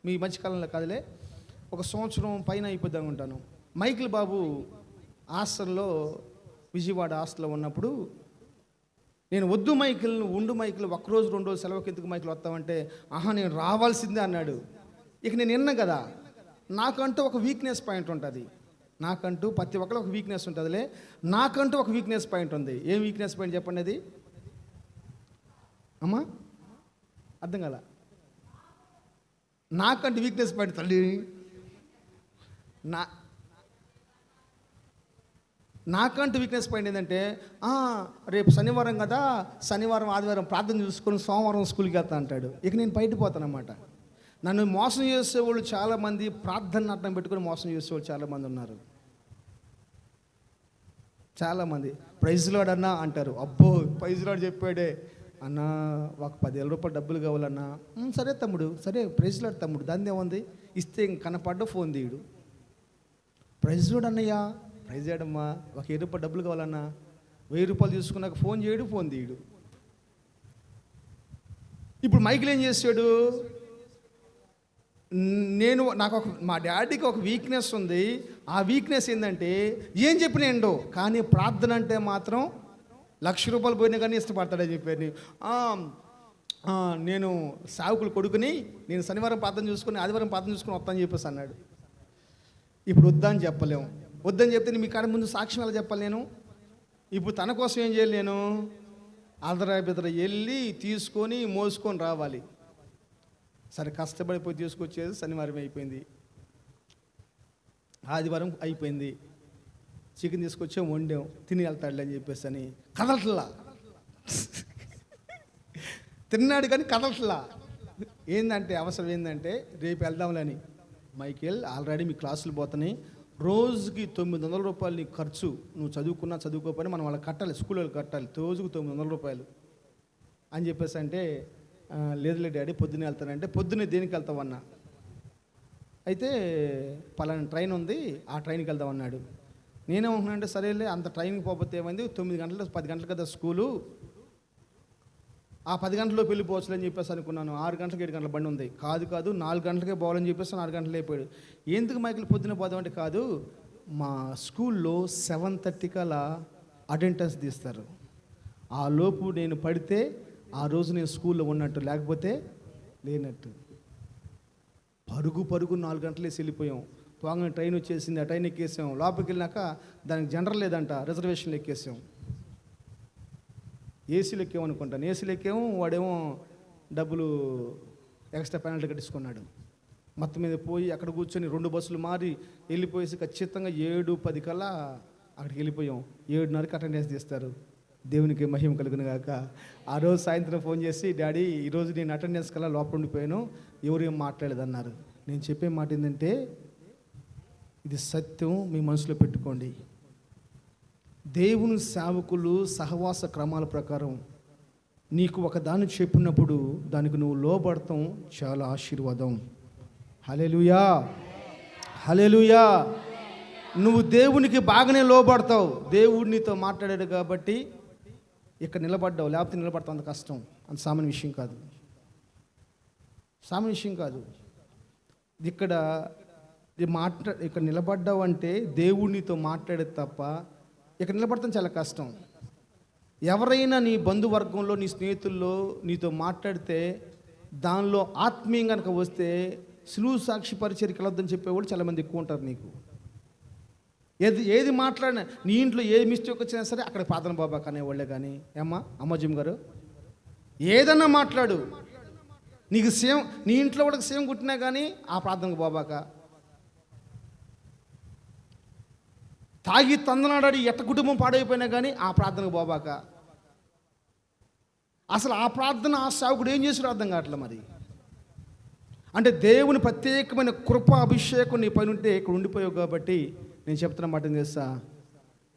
మీ మధ్యకాలంలో కాదులే, 1 సంవత్సరం పైన అయిపోద్ది అనుకుంటాను, మైకిల్ బాబు హాస్టల్లో, విజయవాడ హాస్టల్లో ఉన్నప్పుడు నేను వద్దు మైకిల్, ఉండు మైకిల్, 1 రోజు 2 రోజు సెలవుకి ఎందుకు మైకిల్ వస్తామంటే, నేను రావాల్సిందే అన్నాడు. ఇక నేను విన్నా కదా, నాకంటూ ఒక వీక్నెస్ పాయింట్ ఉంటుంది. నాకంటూ ప్రతి ఒక్కరు ఒక వీక్నెస్ ఉంటుందిలే, నాకంటూ ఒక వీక్నెస్ పాయింట్ ఉంది. ఏం వీక్నెస్ పాయింట్ చెప్పండి అది? అమ్మా అర్థం కదా? నాకంటూ వీక్నెస్ పాయింట్ తల్లి నా నాకంటూ వీక్నెస్ పాయింట్ ఏంటంటే రేపు శనివారం కదా, శనివారం ఆదివారం ప్రార్థన చూసుకొని సోమవారం స్కూల్కి వెళ్తా అంటాడు. ఇక నేను బయట పోతానన్నమాట. నన్ను మోసం చేసేవాళ్ళు చాలామంది, ప్రార్థన అడ్డం పెట్టుకొని మోసం చేసేవాళ్ళు చాలామంది ఉన్నారు. చాలామంది ప్రైజ్ లార్డ్ అన్నా అంటారు. అబ్బో ప్రైజ్ లార్డ్ చెప్పాడే అన్నా, ఒక 10,000 రూపాయలు డబ్బులు కావాలన్నా, సరే తమ్ముడు, సరే ప్రైజ్ లార్డ్ తమ్ముడు, దాన్ని ఏముంది, ఇస్తే కనపడ్డ ఫోన్ తీయడు. ప్రైజ్ లార్డ్ అన్నయ్యా, ప్రైజ్ చేయడమ్మా, ఒక 1,000 రూపాయలు డబ్బులు కావాలన్నా, 1,000 రూపాయలు తీసుకున్నాక ఫోన్ చేయడు, ఫోన్ తీయడు. ఇప్పుడు మైకిల్ ఏం చేశాడు, మా డాడీకి ఒక వీక్నెస్ ఉంది. ఆ వీక్నెస్ ఏంటంటే ఏం చెప్పినండో, కానీ ప్రార్థన అంటే మాత్రం 1,00,000 రూపాయలు పోయినా కానీ ఇష్టపడతాడని చెప్పాను. నేను సావుకులు కొడుకుని, నేను శనివారం ప్రార్థన చూసుకొని ఆదివారం ప్రార్థన చూసుకొని వస్తాను చెప్పేసి అన్నాడు. ఇప్పుడు వద్దని చెప్పలేము. వద్దని చెప్తే మీ కాడ ముందు సాక్ష్యం ఎలా చెప్పాలి నేను? ఇప్పుడు తన కోసం ఏం చేయాలి, నేను అదరా వెళ్ళి తీసుకొని మోసుకొని రావాలి. సరే కష్టపడిపోయి తీసుకొచ్చేది శనివారం అయిపోయింది, ఆదివారం అయిపోయింది. చికెన్ తీసుకొచ్చాం, వండాం, తిని వెళ్తాడులే అని చెప్పేసి అని కదలట్లా. తిన్నాడు కానీ కదలట్లా. ఏంటంటే అవసరం ఏంటంటే రేపు వెళ్దాంలని. మైకేల్ ఆల్రెడీ మీ క్లాసులు పోతున్నాయి, రోజుకి 900 రూపాయలు నీ ఖర్చు, నువ్వు చదువుకున్నా చదువుకోకపోయినా మనం వాళ్ళకి కట్టాలి, స్కూల్ వాళ్ళకి కట్టాలి, రోజుకు 900 రూపాయలు అని చెప్పేసి అంటే, లేదులే డాడీ పొద్దున్నే వెళ్తానంటే, పొద్దున్నే దేనికి వెళ్తావన్నా, అయితే పలానా ట్రైన్ ఉంది, ఆ ట్రైన్కి వెళ్దామన్నాడు. నేనేమంటున్నానంటే సరేలే, అంత ట్రైన్కి పోతే ఏమైంది, 9 గంటలు 10 గంటలు కదా స్కూలు, ఆ 10 గంటల్లోకి వెళ్ళిపోవచ్చులని చెప్పేసి అనుకున్నాను. 6 గంటలకు 7 గంటల బండి ఉంది. కాదు 4 గంటలకే పోవాలని చెప్పేసి 4 గంటలు అయిపోయాడు. ఎందుకు మైకిల్ పొద్దున పోదామంటే, కాదు మా స్కూల్లో 7:30 కల్లా అటెండెన్స్ తీస్తారు, ఆ లోపు నేను పడితే ఆ రోజు నేను స్కూల్లో ఉన్నట్టు, లేకపోతే లేనట్టు. పరుగు 4 గంటలు వేసి వెళ్ళిపోయాం. పోగానే ట్రైన్ వచ్చేసింది, ఆ ట్రైన్ ఎక్కేసాం. లోపలికి వెళ్ళినాక దానికి జనరల్ లేదంట, రిజర్వేషన్లు ఎక్కేసాం. ఏసీలు ఎక్కామనుకుంటాను, ఏసీలు ఎక్కాము. వాడేమో డబ్బులు ఎక్స్ట్రా పెనాల్టీ కట్టించుకున్నాడు. మొత్తం మీద పోయి అక్కడ కూర్చొని 2 బస్సులు మారి వెళ్ళిపోయేసి ఖచ్చితంగా 7:10 కల్లా అక్కడికి వెళ్ళిపోయాం. 7:30కి అటెండెన్స్ తీస్తారు. దేవునికి మహిమ కలుగును గాక. ఆ రోజు సాయంత్రం ఫోన్ చేసి, డాడీ ఈరోజు నేను అటెండెన్స్ కల్లా లోపల ఉండిపోయాను, ఎవరేం మాట్లాడలేదన్నారు. నేను చెప్పే మాట ఏంటంటే, ఇది సత్యం, మీ మనసులో పెట్టుకోండి. దేవుని సేవకులు సహవాస క్రమాల ప్రకారం నీకు ఒక దాన్ని చెప్పినప్పుడు దానికి నువ్వు లోబడతాం, చాలా ఆశీర్వాదం. హల్లెలూయా, హల్లెలూయా. నువ్వు దేవునికి బాగానే లోబడతావు, దేవుడు నీతో మాట్లాడాడు కాబట్టి ఇక్కడ నిలబడ్డావు, లేకపోతే నిలబడతావు. అంత కష్టం, అంత సామాన్య విషయం కాదు, సామాన్య విషయం కాదు. ఇక్కడ నిలబడ్డావు అంటే దేవుడు నీతో మాట్లాడేది తప్ప ఇక్కడ నిలబడతాం చాలా కష్టం. ఎవరైనా నీ బంధువర్గంలో, నీ స్నేహితుల్లో నీతో మాట్లాడితే దానిలో ఆత్మీయం కనుక వస్తే సులువు సాక్షి పరిచర్యకి వెళ్ళొద్దని చెప్పేవాళ్ళు చాలామంది ఎక్కువ ఉంటారు. నీకు ఏది మాట్లాడినా, నీ ఇంట్లో ఏ మిస్టేక్ వచ్చినా సరే అక్కడ ప్రార్థన బాబాక అనేవాళ్ళే. కానీ అమ్మాజీం గారు ఏదన్నా మాట్లాడు, నీకు సేమ్, నీ ఇంట్లో కూడా సేమ్ కుట్టినా కానీ ఆ ప్రార్థనకు బాబాక. తాగి తందనాడాడి ఎట్ట కుటుంబం పాడైపోయినా కానీ ఆ ప్రార్థనకు బాబాక. అసలు ఆ ప్రార్థన ఆ సేవకుడు ఏం చేసాడో అర్థం కావట్లే. మరి అంటే దేవుని ప్రత్యేకమైన కృప అభిషేకం నీ పైన ఉంటే ఇక్కడ ఉండిపోయావు. కాబట్టి నేను చెప్తున్న మాట తెలుసా,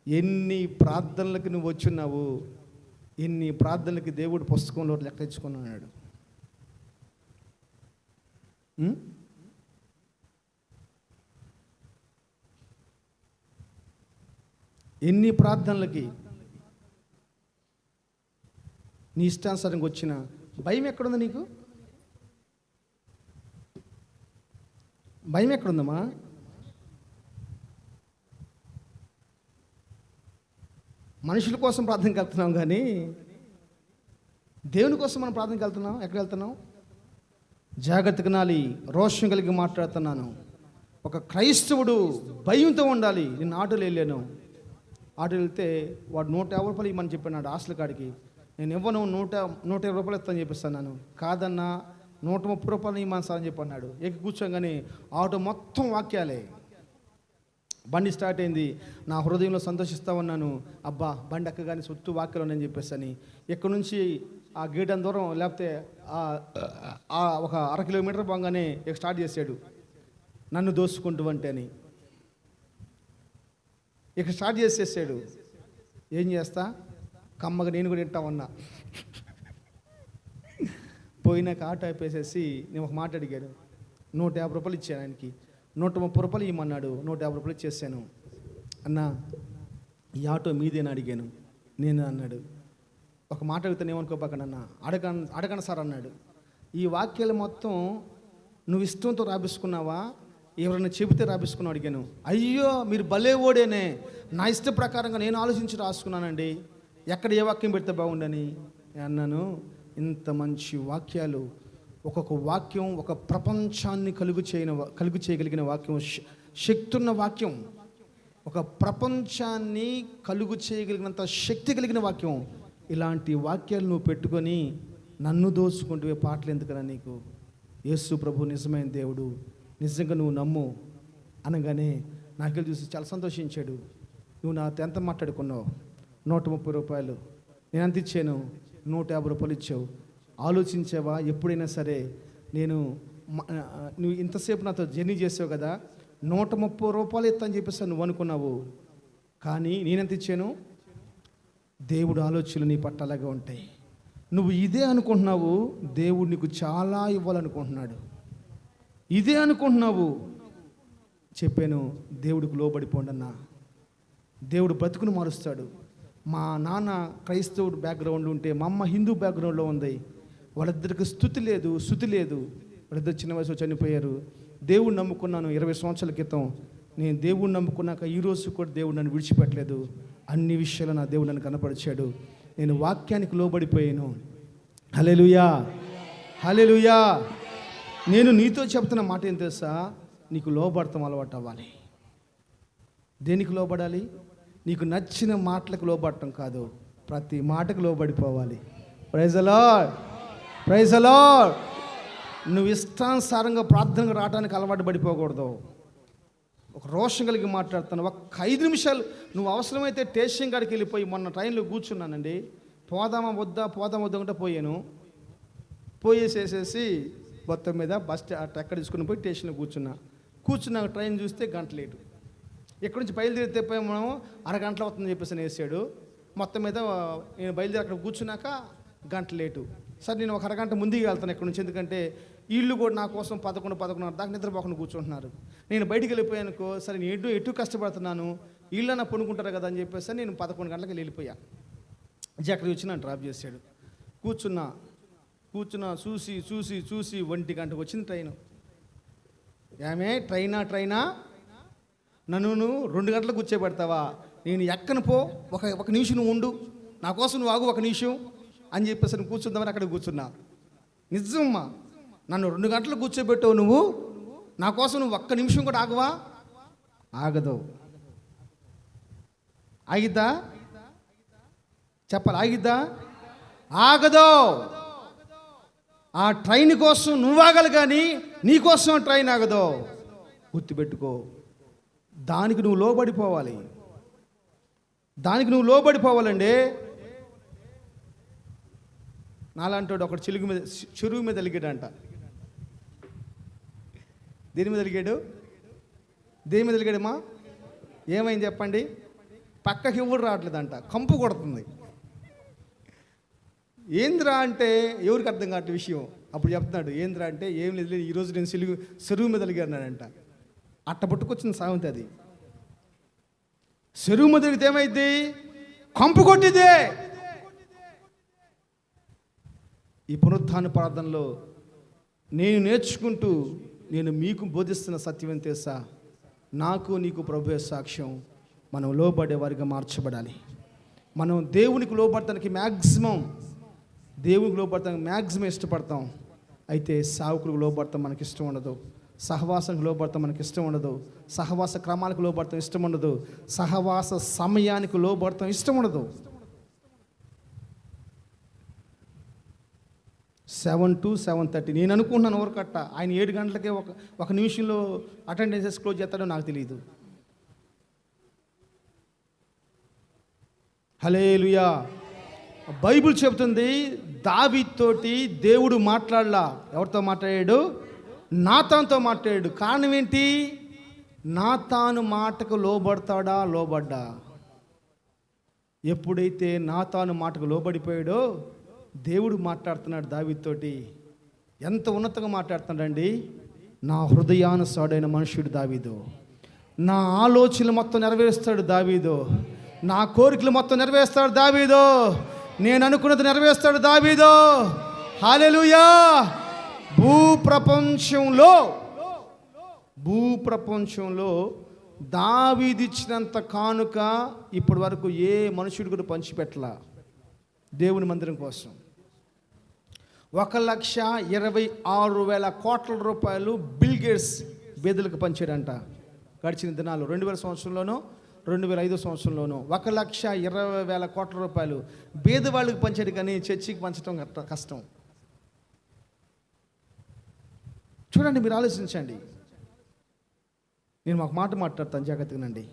ఎన్ని ప్రార్థనలకు నువ్వు వచ్చున్నావు, ఎన్ని ప్రార్థనలకి దేవుడు పుస్తకంలో లెక్క తెచ్చుకున్నాడు. ఎన్ని ప్రార్థనలకి నీ ఇష్టానుసారంగా వచ్చిన భయం ఎక్కడుంది నీకు? భయం ఎక్కడుందమ్మా? మనుషుల కోసం ప్రార్థనకి వెళ్తున్నాం కానీ దేవుని కోసం మనం ప్రార్థనకి వెళ్తున్నాం. ఎక్కడ వెళ్తున్నాం? జాగ్రత్తగా నాలి, రోషం కలిగి మాట్లాడుతున్నాను. ఒక క్రైస్తవుడు భయంతో ఉండాలి. నేను ఆటోలో వెళ్ళాను, ఆటోలో వెళ్తే వాడు 150 రూపాయలు ఇవ్వమని చెప్పాడు హాస్టల్ కాడికి. నేను ఇవ్వను, 120 రూపాయలు ఇస్తాను చెప్పిస్తాను. కాదన్నా 130 రూపాయలు ఇవ్వమని సార్ అని చెప్పి అన్నాడు. ఎక్కి కూర్చోగానే ఆటో మొత్తం వాక్యాలే. బండి స్టార్ట్ అయింది. నా హృదయంలో సంతోషిస్తూ ఉన్నాను. అబ్బా బండి ఎక్కగానే చుట్టూ వాక్యాలు ఉన్నాయని చెప్పేసి అని ఇక్కడ నుంచి ఆ గేట్ అంత దూరం లేకపోతే ఒక 1/2 కిలోమీటర్ పోగానే స్టార్ట్ చేశాడు, నన్ను దోసుకుంటూ అంటే అని. ఇక స్టార్ట్ చేసేసాడు. ఏం చేస్తా, కమ్మగా నేను కూడా వింటా ఉన్నా. పోయినాక ఆటో అయిపోయేసేసి నేను ఒక మాట అడిగాను. 150 రూపాయలు ఇచ్చాను ఆయనకి. 130 రూపాయలు ఇవ్వమన్నాడు. 150 రూపాయలు ఇచ్చేసాను. అన్నా ఈ ఆటో మీదేనా అడిగాను. నేను అన్నాడు. ఒక మాట అడుగుతాను ఏమనుకోపాకనన్నా, అడగను సార్ అన్నాడు. ఈ వాక్యాలు మొత్తం నువ్వు ఇష్టంతో రాబిసుకున్నావా, ఎవరైనా చెబితే రాబిసుకున్నావు అడిగాను. అయ్యో మీరు భలే ఓడేనే, నా ఇష్ట ప్రకారంగా నేను ఆలోచించి రాసుకున్నానండి, ఎక్కడ ఏ వాక్యం పెడితే బాగుండని అన్నాను. ఇంత మంచి వాక్యాలు, ఒక్కొక్క వాక్యం ఒక ప్రపంచాన్ని కలుగు చేయగలిగిన వాక్యం, శక్తి ఉన్న వాక్యం, ఒక ప్రపంచాన్ని కలుగు చేయగలిగినంత శక్తి కలిగిన వాక్యం. ఇలాంటి వాక్యాలు నువ్వు పెట్టుకొని నన్ను దోచుకుంటూ పాటలు ఎందుకన్నా నీకు? యేసు ప్రభు నిజమైన దేవుడు, నిజంగా నువ్వు నమ్ము అనగానే నాకెళ్ళి చూసి చాలా సంతోషించాడు. నువ్వు నాతో ఎంత మాట్లాడుకున్నావు? 130 రూపాయలు. నేను ఎంత ఇచ్చాను? 150 రూపాయలు ఇచ్చావు. ఆలోచించావా ఎప్పుడైనా సరే? నువ్వు ఇంతసేపు నాతో జర్నీ చేసావు కదా, 130 రూపాయలు ఇస్తా అని చెప్పేసి నువ్వు అనుకున్నావు. కానీ నేనెంత ఇచ్చాను? దేవుడు ఆలోచనలు నీ పట్ల అలాగే ఉంటాయి. నువ్వు ఇదే అనుకుంటున్నావు, దేవుడు నీకు చాలా ఇవ్వాలనుకుంటున్నాడు. ఇదే అనుకుంటున్నావు. చెప్పాను, దేవుడికి లోబడిపోండి అన్నా. దేవుడు బ్రతుకును మారుస్తాడు. మా నాన్న క్రైస్తవుడు బ్యాక్గ్రౌండ్ ఉంటే, మా అమ్మ హిందూ బ్యాక్గ్రౌండ్లో ఉంది. వాళ్ళిద్దరికి స్థుతి లేదు, శృతి లేదు. వాళ్ళిద్దరు చిన్న వయసులో చనిపోయారు. దేవుడు నమ్ముకున్నాను 20 సంవత్సరాల క్రితం. నేను దేవుడిని నమ్ముకున్నాక ఈరోజు కూడా దేవుడు నన్ను విడిచిపెట్టలేదు. అన్ని విషయాలు నా దేవుడు నన్ను కనపరిచాడు. నేను వాక్యానికి లోబడిపోయాను. హల్లెలూయా, హల్లెలూయా. నేను నీతో చెప్తున్న మాట ఏం తెలుసా? నీకు లోబడతాం అలవాటు అవ్వాలి. దేనికి లోబడాలి? నీకు నచ్చిన మాటలకు లోబడటం కాదు, ప్రతి మాటకు లోబడిపోవాలి. Praise the Lord, praise the Lord. నువ్వు ఇష్టానుసారంగా ప్రార్థనకు రావడానికి అలవాటు పడిపోకూడదు. ఒక రోషం కలిగి మాట్లాడుతాను. ఒక 5 నిమిషాలు నువ్వు అవసరమైతే స్టేషన్ కాడికి వెళ్ళిపోయి, మొన్న ట్రైన్లో కూర్చున్నానండి, పోదామా వద్దా అంటే పోయాను. పోయేసేసేసి మొత్తం మీద బస్ ఎక్కడ తీసుకుని పోయి స్టేషన్లో కూర్చున్నాక ట్రైన్ చూస్తే గంట లేటు. ఇక్కడి నుంచి బయలుదేరితే మనం అరగంటలో వస్తుందని చెప్పేసి వేసాడు. మొత్తం మీద నేను బయలుదేరి అక్కడ కూర్చున్నాక గంట లేటు. సరే నేను ఒక అరగంట ముందుకు వెళ్తాను ఇక్కడి నుంచి, ఎందుకంటే వీళ్ళు కూడా నా కోసం 11:30 దాకా నిద్రపోకుండా కూర్చుంటున్నారు. నేను బయటికి వెళ్ళిపోయానుకో, సరే నేను ఎటు కష్టపడుతున్నాను, వీళ్ళన్నా పనుకుంటారు కదా అని చెప్పేసి నేను 11 గంటలకు వెళ్ళిపోయా. అక్కడికి వచ్చి నన్ను డ్రాప్ చేశాడు. కూర్చున్నా చూసి 1 గంటకు వచ్చింది ట్రైను. ఏమే ట్రైనా నన్ను 2 గంటలకు కూర్చోబెడతావా? నేను ఎక్కను పో, ఒక నిమిషం నువ్వు ఉండు, నా కోసం నువ్వు ఆగు 1 నిమిషం అని చెప్పేసి నేను కూర్చుందామని అక్కడ కూర్చున్నా. నిజమ్మా, నన్ను 2 గంటలు కూర్చోబెట్టావు నువ్వు, నా కోసం నువ్వు 1 నిమిషం కూడా ఆగవా? ఆగదు. ఆగిద్దా? చెప్పాలి, ఆగిద్దా? ఆగదు. ఆ ట్రైన్ కోసం నువ్వు ఆగలి, కానీ నీ కోసం ట్రైన్ ఆగదు. గుర్తుపెట్టుకో. దానికి నువ్వు లోబడిపోవాలి. దానికి నువ్వు లోబడిపోవాలండి. నాలాంటి ఒకటి చెరువు మీద వెలిగాడంట. దేని మీద వెలిగాడు? దేని మీద వెలిగాడమ్మా? ఏమైంది చెప్పండి? పక్కకి ఎవరు రావట్లేదంట, కంపు కొడుతుంది. ఏంద్రా అంటే ఎవరికి అర్థం కావట్లే విషయం. అప్పుడు చెప్తున్నాడు, ఏంద్రా అంటే ఏం లేదు, ఈరోజు నేను చెరువు మీద వెలిగానంట. అట్ట పట్టుకొచ్చిన సామెత అది. చెరువు మీద వెలిగితే ఏమైంది? కంపు కొట్టిదే. ఈ పునరుత్థాన ప్రార్థనలో నేను నేర్చుకుంటూ నేను మీకు బోధిస్తున్న సత్యం ఏం తెలుసా? నాకు నీకు ప్రభువే సాక్ష్యం. మనం లోబడే వారిగా మార్చబడాలి. మనం దేవునికి లోబడటానికి మ్యాక్సిమం ఇష్టపడతాం. అయితే సావుకులకు లోబడతాం మనకి ఇష్టం ఉండదు. సహవాసానికి లోబడతాం మనకి ఇష్టం ఉండదు. సహవాస క్రమాలకు లోబడతాం ఇష్టం ఉండదు. సహవాస సమయానికి లోబడతాం ఇష్టం ఉండదు. 7 to 7:30 నేను అనుకుంటున్నాను ఊరకట్ట. ఆయన 7 గంటలకే ఒక నిమిషంలో అటెండెన్సెస్ క్లోజ్ చేస్తాడో నాకు తెలియదు. హల్లెలూయా. బైబిల్ చెబుతుంది దావీదుతోటి దేవుడు మాట్లాడలా. ఎవరితో మాట్లాడాడు? నాతానుతో మాట్లాడాడు. కారణం ఏంటి? నాతాను మాటకు లోబడతాడా? లోబడ్డా. ఎప్పుడైతే నాతాను మాటకు లోబడిపోయాడో దేవుడు మాట్లాడుతున్నాడు దావీదుతోటి. ఎంత ఉన్నతంగా మాట్లాడుతున్నాడండి. నా హృదయానుసారుడైన మనుషుడు దావీదు, నా ఆలోచనలు మొత్తం నెరవేరుస్తాడు దావీదు, నా కోరికలు మొత్తం నెరవేరుస్తాడు దావీదు, నేను అనుకున్నది నెరవేరుస్తాడు దావీదు. హల్లెలూయా. భూప్రపంచంలో దావీదిచ్చినంత కానుక ఇప్పటి వరకు ఏ మనుషుడు కూడా పంచిపెట్టలా దేవుని మందిరం కోసం. 1,26,000 కోట్ల రూపాయలు బిల్ గేట్స్ బేదలకు పంచాడంట గడిచిన దినాలు. 2000 సంవత్సరంలోనూ 2005 సంవత్సరంలోనూ 1,20,000 కోట్ల రూపాయలు బేదవాళ్ళకి పంచాడు. కానీ చర్చికి పంచడం కష్టం. చూడండి, మీరు ఆలోచించండి. నేను ఒక మాట మాట్లాడతాను, జాగ్రత్తగానండి.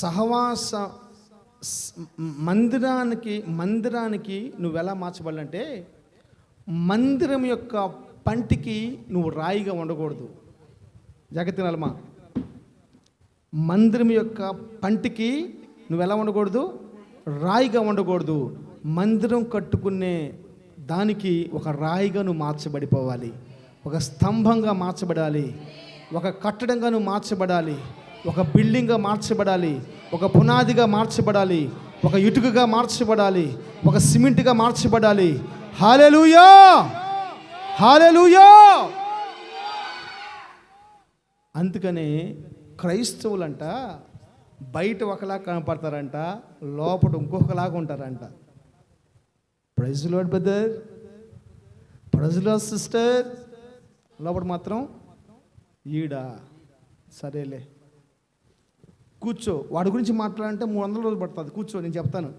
సహవాస మందిరానికి నువ్వు ఎలా మార్చబడాలంటే, మందిరం యొక్క పంటికి నువ్వు రాయిగా ఉండకూడదు. జాగ్రత్తగా, మందిరం యొక్క పంటికి నువ్వు ఎలా ఉండకూడదు? రాయిగా ఉండకూడదు. మందిరం కట్టుకునే దానికి ఒక రాయిగా నువ్వు మార్చబడిపోవాలి, ఒక స్తంభంగా మార్చబడాలి, ఒక కట్టడంగా నువ్వు మార్చబడాలి, ఒక బిల్డింగ్గా మార్చబడాలి, ఒక పునాదిగా మార్చబడాలి, ఒక ఇటుకగా మార్చబడాలి, ఒక సిమెంట్గా మార్చబడాలి. హల్లెలూయా, హల్లెలూయా. అందుకనే క్రైస్తవులంట బయట ఒకలా కనపడతారంట, లోపల ఇంకొకలాగా ఉంటారంట. Praise lord brother, praise lord sister. లోపల మాత్రం ఈడ సరేలే కూర్చో. వాడి గురించి మాట్లాడాలంటే 300 రోజులు పడుతుంది. కూర్చో, నేను చెప్తాను.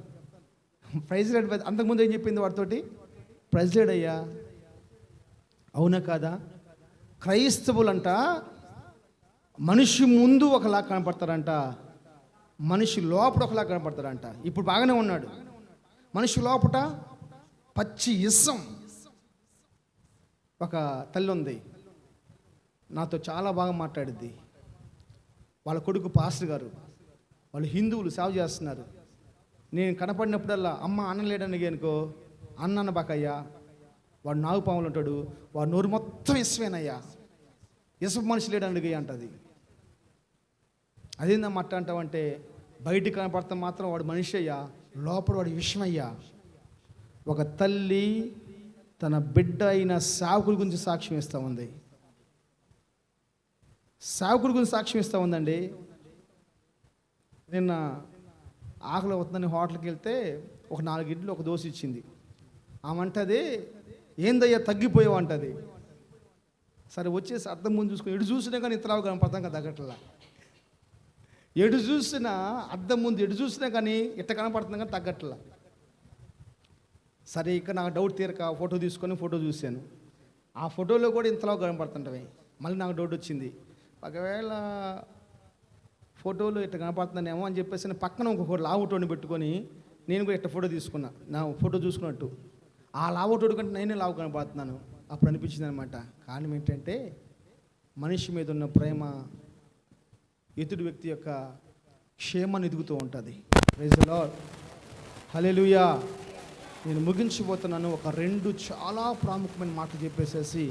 Praise Lord. అంతకుముందు ఏం చెప్పింది వాడితోటి? ప్రైజ్ లార్డ్ అయ్యా. అవునా కాదా? క్రైస్తవులంట మనిషి ముందు ఒకలా కనపడతారంట, మనిషి లోపల ఒకలా కనపడతారంట. ఇప్పుడు బాగానే ఉన్నాడు, మనిషి లోపట పచ్చి ఇసం. ఒక తల్లి ఉంది, నాతో చాలా బాగా మాట్లాడిద్ది. వాళ్ళ కొడుకు పాస్టర్ గారు, వాళ్ళు హిందువులు, సేవ చేస్తున్నారు. నేను కనపడినప్పుడల్లా అమ్మ అన్నం లేడని అనుకో, అన్న బాకయ్యా, వాడు నాగుపాములు ఉంటాడు, వాడు నోరు మొత్తం ఇసువేనయ్యా, ఇసుపు మనిషి లేడని అంటది. అదేందమ్మా అట్ట అంటావంటే, బయటికి కనపడతాం మాత్రం వాడు మనిషి అయ్యా, లోపల వాడు విషమయ్యా. ఒక తల్లి తన బిడ్డ అయిన సేవకుల గురించి సాక్ష్యం ఇస్తూ ఉంది. సేవకుడి గురించి సాక్ష్యం ఇస్తూ ఉందండి. నిన్న ఆకలి అవుతుందని హోటల్కి వెళ్తే ఒక 4 ఇడ్లు ఒక దోశ ఇచ్చింది. ఆమంటది, ఏందయ్యా తగ్గిపోయావు అంటది. సరే వచ్చేసి అద్దం ముందు చూసుకుని, ఎటు చూసినా కానీ ఇతరావు కనపడతాం కదా తగ్గట్లా. ఎటు చూసినా అద్దం ముందు ఎటు చూసినా కానీ ఇట్ట కనపడుతుంది కానీ తగ్గట్లా. సరే ఇక్కడ నాకు డౌట్ తీరక ఫోటో తీసుకొని ఫోటో చూశాను. ఆ ఫోటోలో కూడా ఇంతలో కనపడుతుంటవి. మళ్ళీ నాకు డౌట్ వచ్చింది, ఒకవేళ ఫోటోలు ఇట్లా కనపడుతున్నానేమో అని చెప్పేసి పక్కన ఇంకొక లావుటోని పెట్టుకొని నేను కూడా ఇట్లా ఫోటో తీసుకున్నా, నా ఫోటో చూసుకున్నట్టు. ఆ లావుటోడు కంటే నేనే లావు కనపడుతున్నాను. అప్పుడు అనిపించింది అనమాట. కారణం ఏంటంటే, మనిషి మీద ఉన్న ప్రేమ ఎదుటి వ్యక్తి యొక్క క్షేమాన్ని ఎదుగుతూ ఉంటుంది. ప్రైజ్ ది లార్డ్, హల్లెలూయా. నేను ముగించిపోతున్నాను. ఒక 2 చాలా ప్రాముఖ్యమైన మాటలు చెప్పేసేసి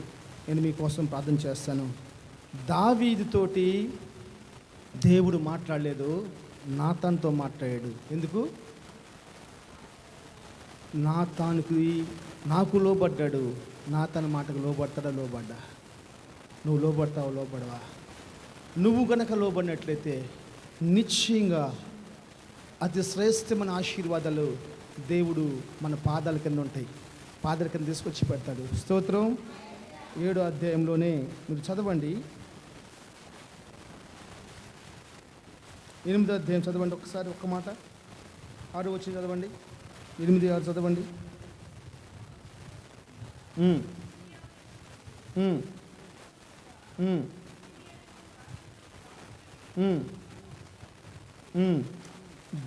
నేను మీకోసం ప్రార్థన చేస్తాను. దావీదుతోటి దేవుడు మాట్లాడలేదు, నాతానుతో మాట్లాడాడు. ఎందుకు? నాకు లోబడ్డాడు. నాతాను మాటకు లోబడతాడా? లోబడ్డా. నువ్వు లోబడతావు? లోబడవా? నువ్వు గనక లోబడినట్లయితే నిశ్చయంగా అతి శ్రేష్టమైన ఆశీర్వాదాలు దేవుడు మన పాదాల కింద ఉంటాయి. పాదాల కింద తీసుకొచ్చి పెడతాడు. స్తోత్రం. 7వ అధ్యాయంలోనే మీరు చదవండి. 8వ అధ్యాయం చదవండి ఒకసారి, ఒక్క మాట. 6 వచ్చి చదవండి. 8, 6 చదవండి.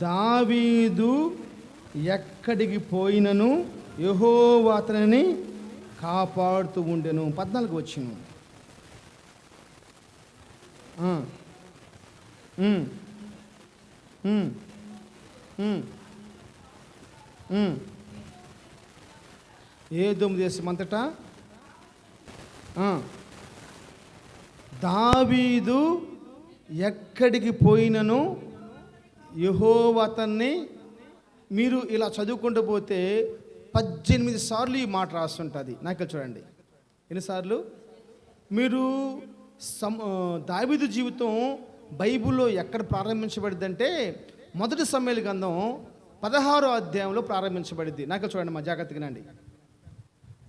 దావీదు ఎక్కడికి పోయినను యెహోవా అతనిని కాపాడుతూ ఉండెను. 14 వచ్చిన ఏదోము దేశం అంతటా దావీదు ఎక్కడికి పోయినను యెహోవా అతన్ని, మీరు ఇలా చదువుకుంటూ పోతే 18 సార్లు ఈ మాట రాస్తుంటుంది. నాకు చూడండి ఎన్నిసార్లు. మీరు దావీదు జీవితం బైబిల్లో ఎక్కడ ప్రారంభించబడిందంటే మొదటి సమూయేలు గ్రంథం 16వ అధ్యాయంలో ప్రారంభించబడింది. నాకు చూడండి మా జాగ్రత్తగా నండి.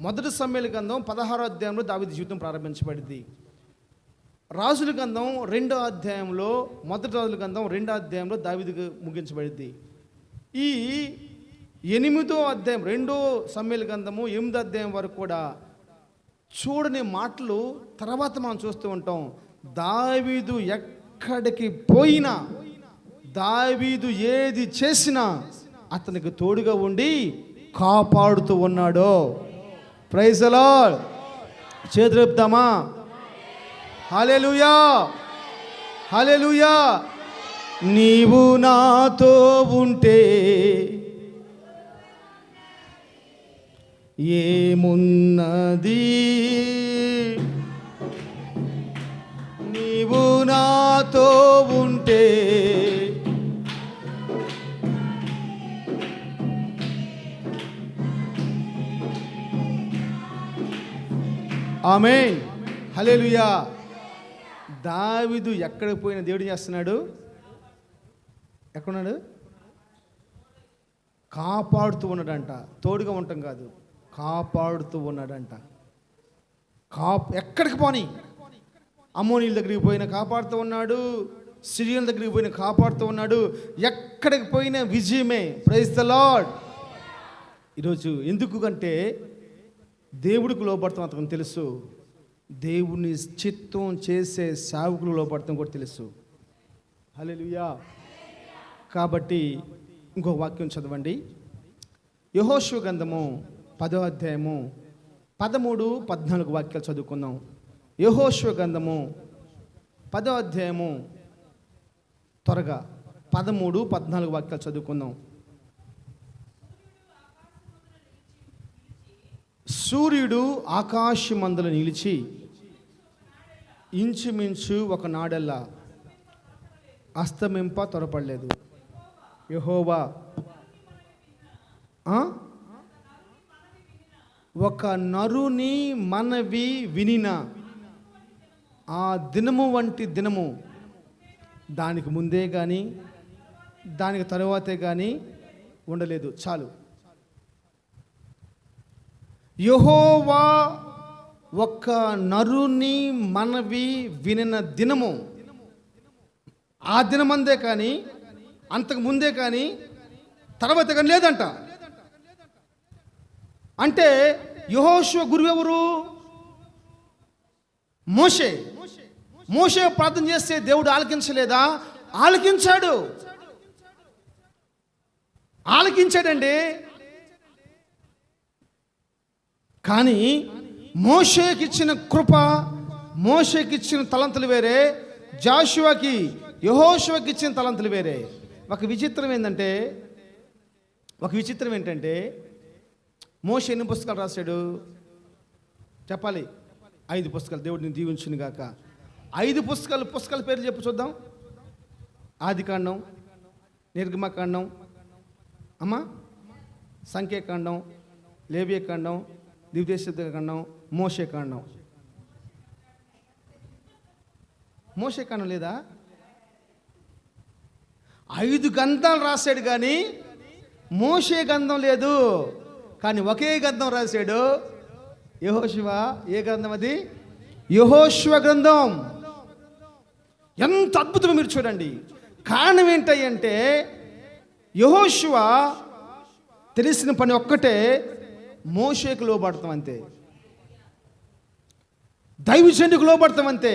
మొదటి సమూయేలు గ్రంథం 16వ అధ్యాయంలో దావీదు జీవితం ప్రారంభించబడింది. రాజుల గ్రంథం 2వ అధ్యాయంలో, మొదటి రాజుల గ్రంథం 2వ అధ్యాయంలో దావీదు ముగించబడింది. ఈ 8వ అధ్యాయం 2వ సమూయేలు గ్రంథము 8వ అధ్యాయం వరకు కూడా చూడని మాటలు తర్వాత మనం చూస్తూ ఉంటాం. దావీదు ఎక్కడికి పోయినా, దావీదు ఏది చేసినా అతనికి తోడుగా ఉండి కాపాడుతూ ఉన్నాడు. Praise the Lord. చేతులు ఎత్తుదామా? హల్లెలూయా, హల్లెలూయా. నీవు నాతో ఉంటే ఏమున్నది, నీవు నాతో ఉంటే ఆమేన్, హల్లెలూయా. దావీదు ఎక్కడికి పోయిన దేవుడు చేస్తున్నాడు? ఎక్కడున్నాడు? కాపాడుతూ ఉన్నాడంట. తోడుగా ఉండటం కాదు, కాపాడుతూ ఉన్నాడంట. ఎక్కడికి పోని, అమ్మోనీల దగ్గరికి పోయినా కాపాడుతూ ఉన్నాడు, సిరియల దగ్గరికి పోయినా కాపాడుతూ ఉన్నాడు. ఎక్కడికి పోయినా విజయమే. Praise the Lord. ఈరోజు ఎందుకంటే దేవుడికి లోపడతాం అతనికి తెలుసు, దేవుని చిత్తం చేసే సేవకులు లోపడతాం కూడా తెలుసు. హల్లెలూయా. కాబట్టి ఇంకొక వాక్యం చదవండి. యెహోషువ గ్రంథము 10వ అధ్యాయము 13, 14 వాక్యాలు చదువుకుందాం. యెహోషువ గ్రంథము 10వ అధ్యాయము త్వరగా 13, 14 వాక్యాలు చదువుకుందాం. సూర్యుడు ఆకాశమందుల నిలిచి ఇంచుమించు ఒక నాడల్లా అస్తమింప త్వరపడలేదు. యెహోవా ఒక నరుని మనవి వినిన ఆ దినము వంటి దినము దానికి ముందే కానీ దానికి తరువాతే కానీ ఉండలేదు. చాలు. యెహోవా ఒక నరుని మనవి వినిన దినము, ఆ దినమందే కానీ అంతకు ముందే కానీ తర్వాత కానీ లేదంట. అంటే యెహోషువ గురువు ఎవరు? మోషే. మోషే ప్రార్థన చేస్తే దేవుడు ఆలకించలేదా? ఆలకించాడు, ఆలకించాడండి. కానీ మోషేకి ఇచ్చిన కృప, మోషేకి ఇచ్చిన తలంతులు వేరే, జాషువాకి యెహోషువకి ఇచ్చిన తలంతులు వేరే. ఒక విచిత్రం ఏంటంటే మోషే ఎన్ని పుస్తకాలు రాశాడు చెప్పాలి? 5 పుస్తకాలు. దేవుడిని దీవించును గాక. 5 పుస్తకాల పేర్లు చెప్పు చూద్దాం. ఆదికాండం, నిర్గమకాండం, సంఖ్యాకాండం, లేవియకాండం, ద్వితీయోపదేశకాండం, మోషేకాండం. మోషేకాండం లేదా? 5 గ్రంథాలు రాశాడు కానీ మోషే గ్రంథం లేదు. కానీ ఒకే గ్రంథం రాశాడు, యెహోషువ. ఏ గ్రంథం అది? యెహోషువ గ్రంథం. ఎంత అద్భుతం మీరు చూడండి. కారణం ఏంటంటే యెహోషువ తెలిసిన పని ఒక్కటే, మోషేకు లోబడతాం అంతే, దైవజనుడికి లోబడతాం అంతే.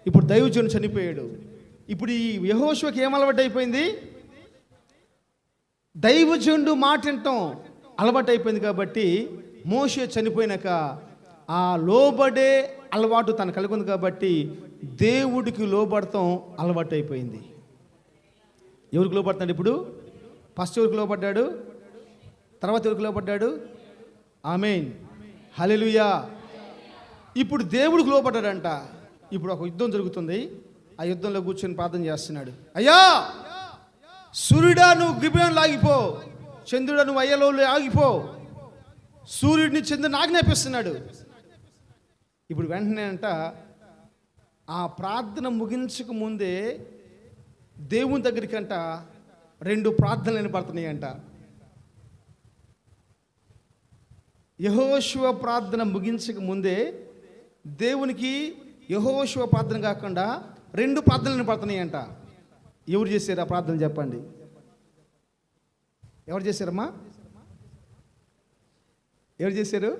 ఇప్పుడు దైవజనుడు చనిపోయాడు. ఇప్పుడు ఈ యెహోషువకి ఏం అలవాటు అయిపోయింది? దైవజనుడు మాట వినటం అలవాటు అయిపోయింది కాబట్టి మోషే చనిపోయినాక ఆ లోబడే అలవాటు తను కలిగి ఉంది కాబట్టి దేవుడికి లోబడటం అలవాటు అయిపోయింది. ఎవరికి లోబడుతున్నాడు ఇప్పుడు? ఫస్ట్ ఎవరికి లోబడ్డాడు? తర్వాత ఎవరికి లోబడ్డాడు? ఆమేన్, హల్లెలూయా. ఇప్పుడు దేవుడికి లోబడ్డాడంట. ఇప్పుడు ఒక యుద్ధం జరుగుతుంది. ఆ యుద్ధంలో కూర్చొని ప్రార్థన చేస్తున్నాడు. అయ్యా సూర్యుడా నువ్వు గిబియోనులో ఆగిపో, చంద్రుడా నువ్వు అయ్యలోలు ఆగిపో, సూర్యుడిని చంద్రుని ఆజ్ఞాపిస్తున్నాడు. ఇప్పుడు వెంటనే అంట ఆ ప్రార్థన ముగించక ముందే దేవుని దగ్గరికి అంట 2 ప్రార్థనలు వినపడుతున్నాయి అంట. యెహోషువ ప్రార్థన ముగించక ముందే దేవునికి యెహోషువ ప్రార్థన కాకుండా 2 ప్రార్థనలు వినపడుతున్నాయి అంట. ఎవరు చేశారు ఆ ప్రార్థన చెప్పండి? ఎవరు చేశారమ్మా? ఎవరు చేశారు?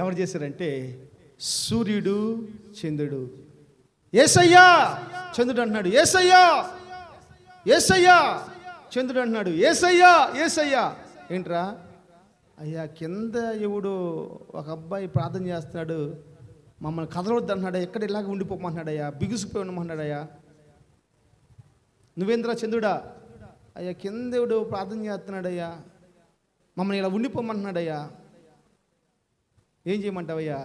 ఎవరు చేశారంటే సూర్యుడు, చంద్రుడు. యేసయ్యా చంద్రుడు అంటున్నాడు, యేసయ్యా యేసయ్యా. చంద్రుడు అంటున్నాడు, యేసయ్యా యేసయ్యా. ఏంట్రా అయ్యా, కింద ఎవడు ఒక అబ్బాయి ప్రార్థన చేస్తున్నాడు, మమ్మల్ని కదలవద్దు అంటున్నాడు, ఎక్కడ ఇలాగ ఉండిపోమంటున్నాడయ్యా, బిగుసిపోయి ఉండమంటున్నాడయ్యా. నువ్వేంద్రా చంద్రుడా? అయ్యా కింద ఎవడు ప్రార్థన చేస్తున్నాడయ్యా, మమ్మల్ని ఇలా ఉండిపోమంటున్నాడయ్యా, ఏం చేయమంటావయ్యా?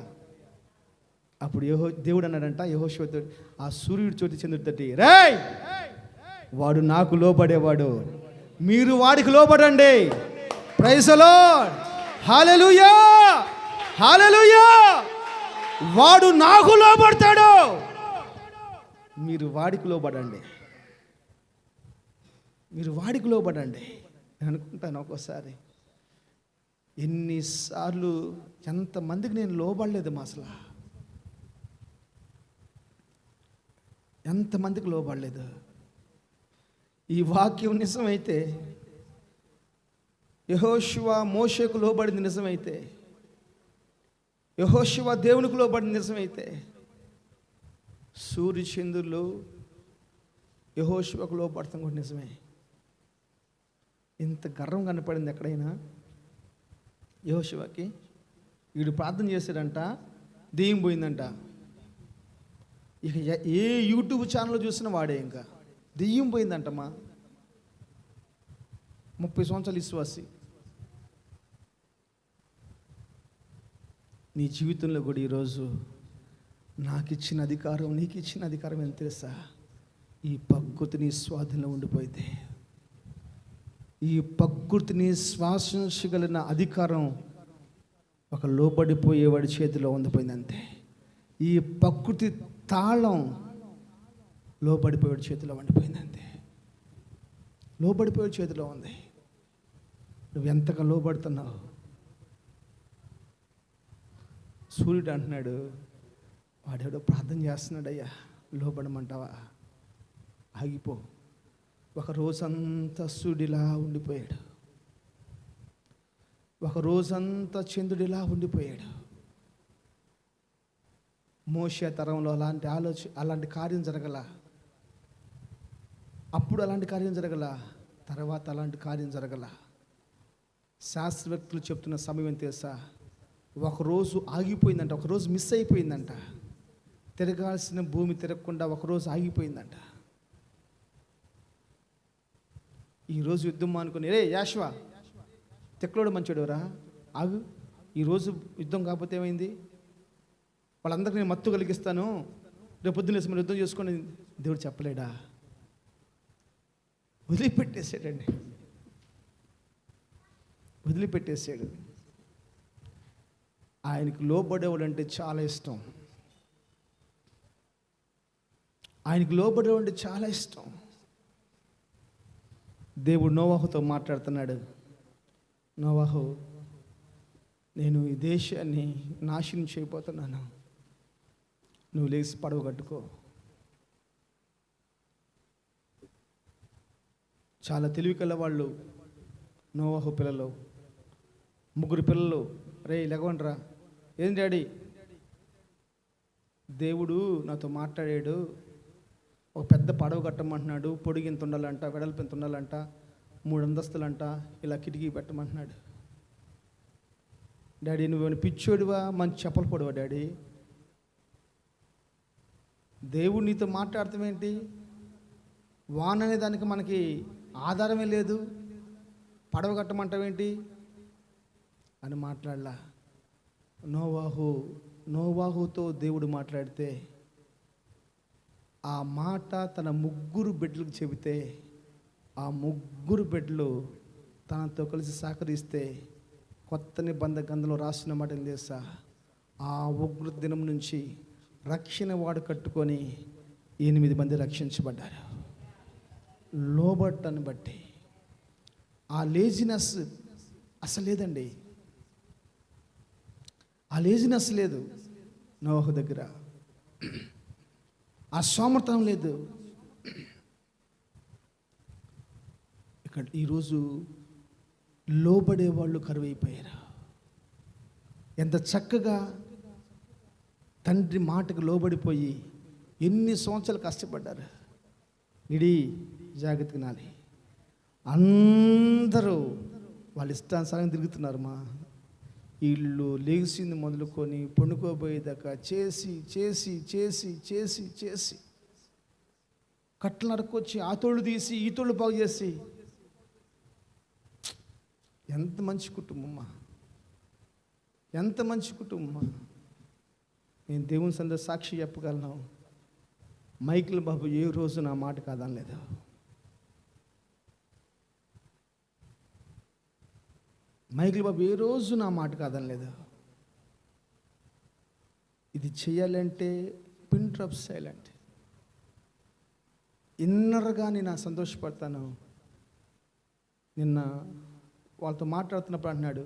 అప్పుడు దేవుడు అన్నాడంట యెహోషువతో, ఆ సూర్యుడి చోటి చంద్రుడి తట్టి, రేయ్ వాడు నాకు లోబడేవాడు, మీరు వాడికి లోబడండి. ప్రైజ్ ది లార్డ్, హల్లెలూయా హల్లెలూయా. వాడు నాకు లోబడతాడు, మీరు వాడికి లోబడండి, మీరు వాడికి లోబడండి. నేను అనుకుంటాను ఒక్కోసారి, ఎన్నిసార్లు ఎంతమందికి నేను లోబడలేదు మా, అసలు ఎంతమందికి లోబడలేదు. ఈ వాక్యం నిజమైతే, యెహోషువ మోషేకు లోబడింది నిజమైతే, యెహోషువ దేవునికి లోబడింది నిజమైతే, సూర్య చంద్రులు యెహోషువకు లోబడతాం కూడా నిజమే. ఇంత గర్వం కనపడింది ఎక్కడైనా యెహోషువకి? వీడు ప్రార్థన చేశాడంట, దెయ్యం పోయిందంట. ఇక ఏ యూట్యూబ్ ఛానల్ చూసినా వాడే, ఇంకా దెయ్యం పోయిందంటమ్మా. 30 సంవత్సరాలు విశ్వాసి. నీ జీవితంలో కూడా ఈరోజు నాకు ఇచ్చిన అధికారం, నీకు ఇచ్చిన అధికారం ఎంత తెలుసా? ఈ ప్రకృతిని స్వాధీనంలో ఉండిపోయింది. ఈ ప్రకృతిని శ్వాసించగలిగిన అధికారం ఒక లోబడిపోయేవాడి చేతిలో ఉండిపోయింది అంతే. ఈ ప్రకృతి తాళం లోబడిపోయేవాడి చేతిలో ఉండిపోయింది అంతే. లోబడిపోయే చేతిలో ఉంది. నువ్వు ఎంతగా లోబడుతున్నావు? సూర్యుడు అంటున్నాడు, వాడెవడో ప్రార్థన చేస్తున్నాడయ్యా, లోబడమంటావా? ఆగిపో. ఒక రోజంతా సూర్యుడిలా ఉండిపోయాడు, ఒక రోజంతా చంద్రుడిలా ఉండిపోయాడు. మోషే తరంలో అలాంటి కార్యం జరగల. అప్పుడు అలాంటి కార్యం జరగల, తర్వాత అలాంటి కార్యం జరగల. శాస్త్రవేత్తలు చెప్తున్న సమయం ఏం తెలుసా? ఒకరోజు ఆగిపోయిందంట, ఒకరోజు మిస్ అయిపోయిందంట. తిరగాల్సిన భూమి తిరగకుండా ఒకరోజు ఆగిపోయిందంట. ఈరోజు యుద్ధం అనుకుని, రే యాశ్వా తెక్కలోడు మంచోడురా, ఆగు, ఈరోజు యుద్ధం కాకపోతే ఏమైంది? వాళ్ళందరికీ నేను మత్తు కలిగిస్తాను, రేపు పొద్దున్న మీరు యుద్ధం చేసుకొని దేవుడు చెప్పలేడా? వదిలిపెట్టేసాడండి, వదిలిపెట్టేసాడు. ఆయనకు లోబడేవాడు అంటే చాలా ఇష్టం, ఆయనకు లోబడేవాడు అంటే చాలా ఇష్టం. దేవుడు నోవాహుతో మాట్లాడుతున్నాడు, నోవాహు నేను ఈ దేశాన్ని నాశనం చేయబోతున్నాను, నువ్వు లేచి పడవ కట్టుకో. చాలా తెలివి కల వాళ్ళు నోవాహు పిల్లలు, 3 పిల్లలు. రే లెగవండ్రా. ఏం డాడీ? దేవుడు నాతో మాట్లాడాడు, ఒక పెద్ద పడవ కట్టమంటున్నాడు. పొడిగి ఇంత ఉండాలంట, వెడల్పు ఇంత ఉండాలంట, 3 అంతస్తులంట, ఇలా కిటికీ పెట్టమంటున్నాడు. డాడీ నువ్వేమైనా పిచ్చోడివా, మంచి చెప్పలు పొడివా డాడీ? దేవుడు నీతో మాట్లాడతాం ఏంటి? వాన అనే దానికి మనకి ఆధారమే లేదు, పడవ కట్టమంటావేంటి అని మాట్లాడలా. నోవాహుతో దేవుడు మాట్లాడితే ఆ మాట తన 3 బిడ్డలకు చెబితే ఆ 3 బిడ్డలు తనతో కలిసి సహకరిస్తే కొత్త నిబంధన గ్రంథంలో రాసిన మాట ఏం చేస్తా, ఆ ఉగ్ర దినం నుంచి రక్షణ వాడు కట్టుకొని 8 మంది రక్షించబడ్డారు. లోబట్టాన్ని బట్టి ఆ లేజినెస్ అసలు లేదండి. ఆ లేజినెస్ లేదు నోవాహు దగ్గర, ఆ సోమర్థం లేదు. ఇక్కడ ఈరోజు లోబడే వాళ్ళు కరువైపోయారు. ఎంత చక్కగా తండ్రి మాటకు లోబడిపోయి ఎన్ని సంవత్సరాలు కష్టపడ్డారు. ఇడీ జాగ్రత్తగా నాలి. అందరూ వాళ్ళ ఇష్టానుసారంగా తిరుగుతున్నారు. మా ఇల్లు లేచింది మొదలుకొని పండుకోబోయేదాకా చేసి చేసి చేసి చేసి చేసి కట్టలు నరుకొచ్చి ఆ తోళ్ళు తీసి ఈ తోళ్ళు బాగు చేసి, ఎంత మంచి కుటుంబమ్మా, ఎంత మంచి కుటుంబమ్మా. నేను దేవుని సంద సాక్షి చెప్పగలను, మైకిల్ బాబు ఏ రోజు నా మాట కాదనలేదు. మైకిల్ బాబు ఏ రోజు నా మాట కాదనలేదు. ఇది చేయాలంటే పిన్ డ్రాప్ సైలెంట్. ఇన్నర్గా నేను సంతోషపడతాను. నిన్న వాళ్ళతో మాట్లాడుతున్నప్పుడు అంటున్నాడు,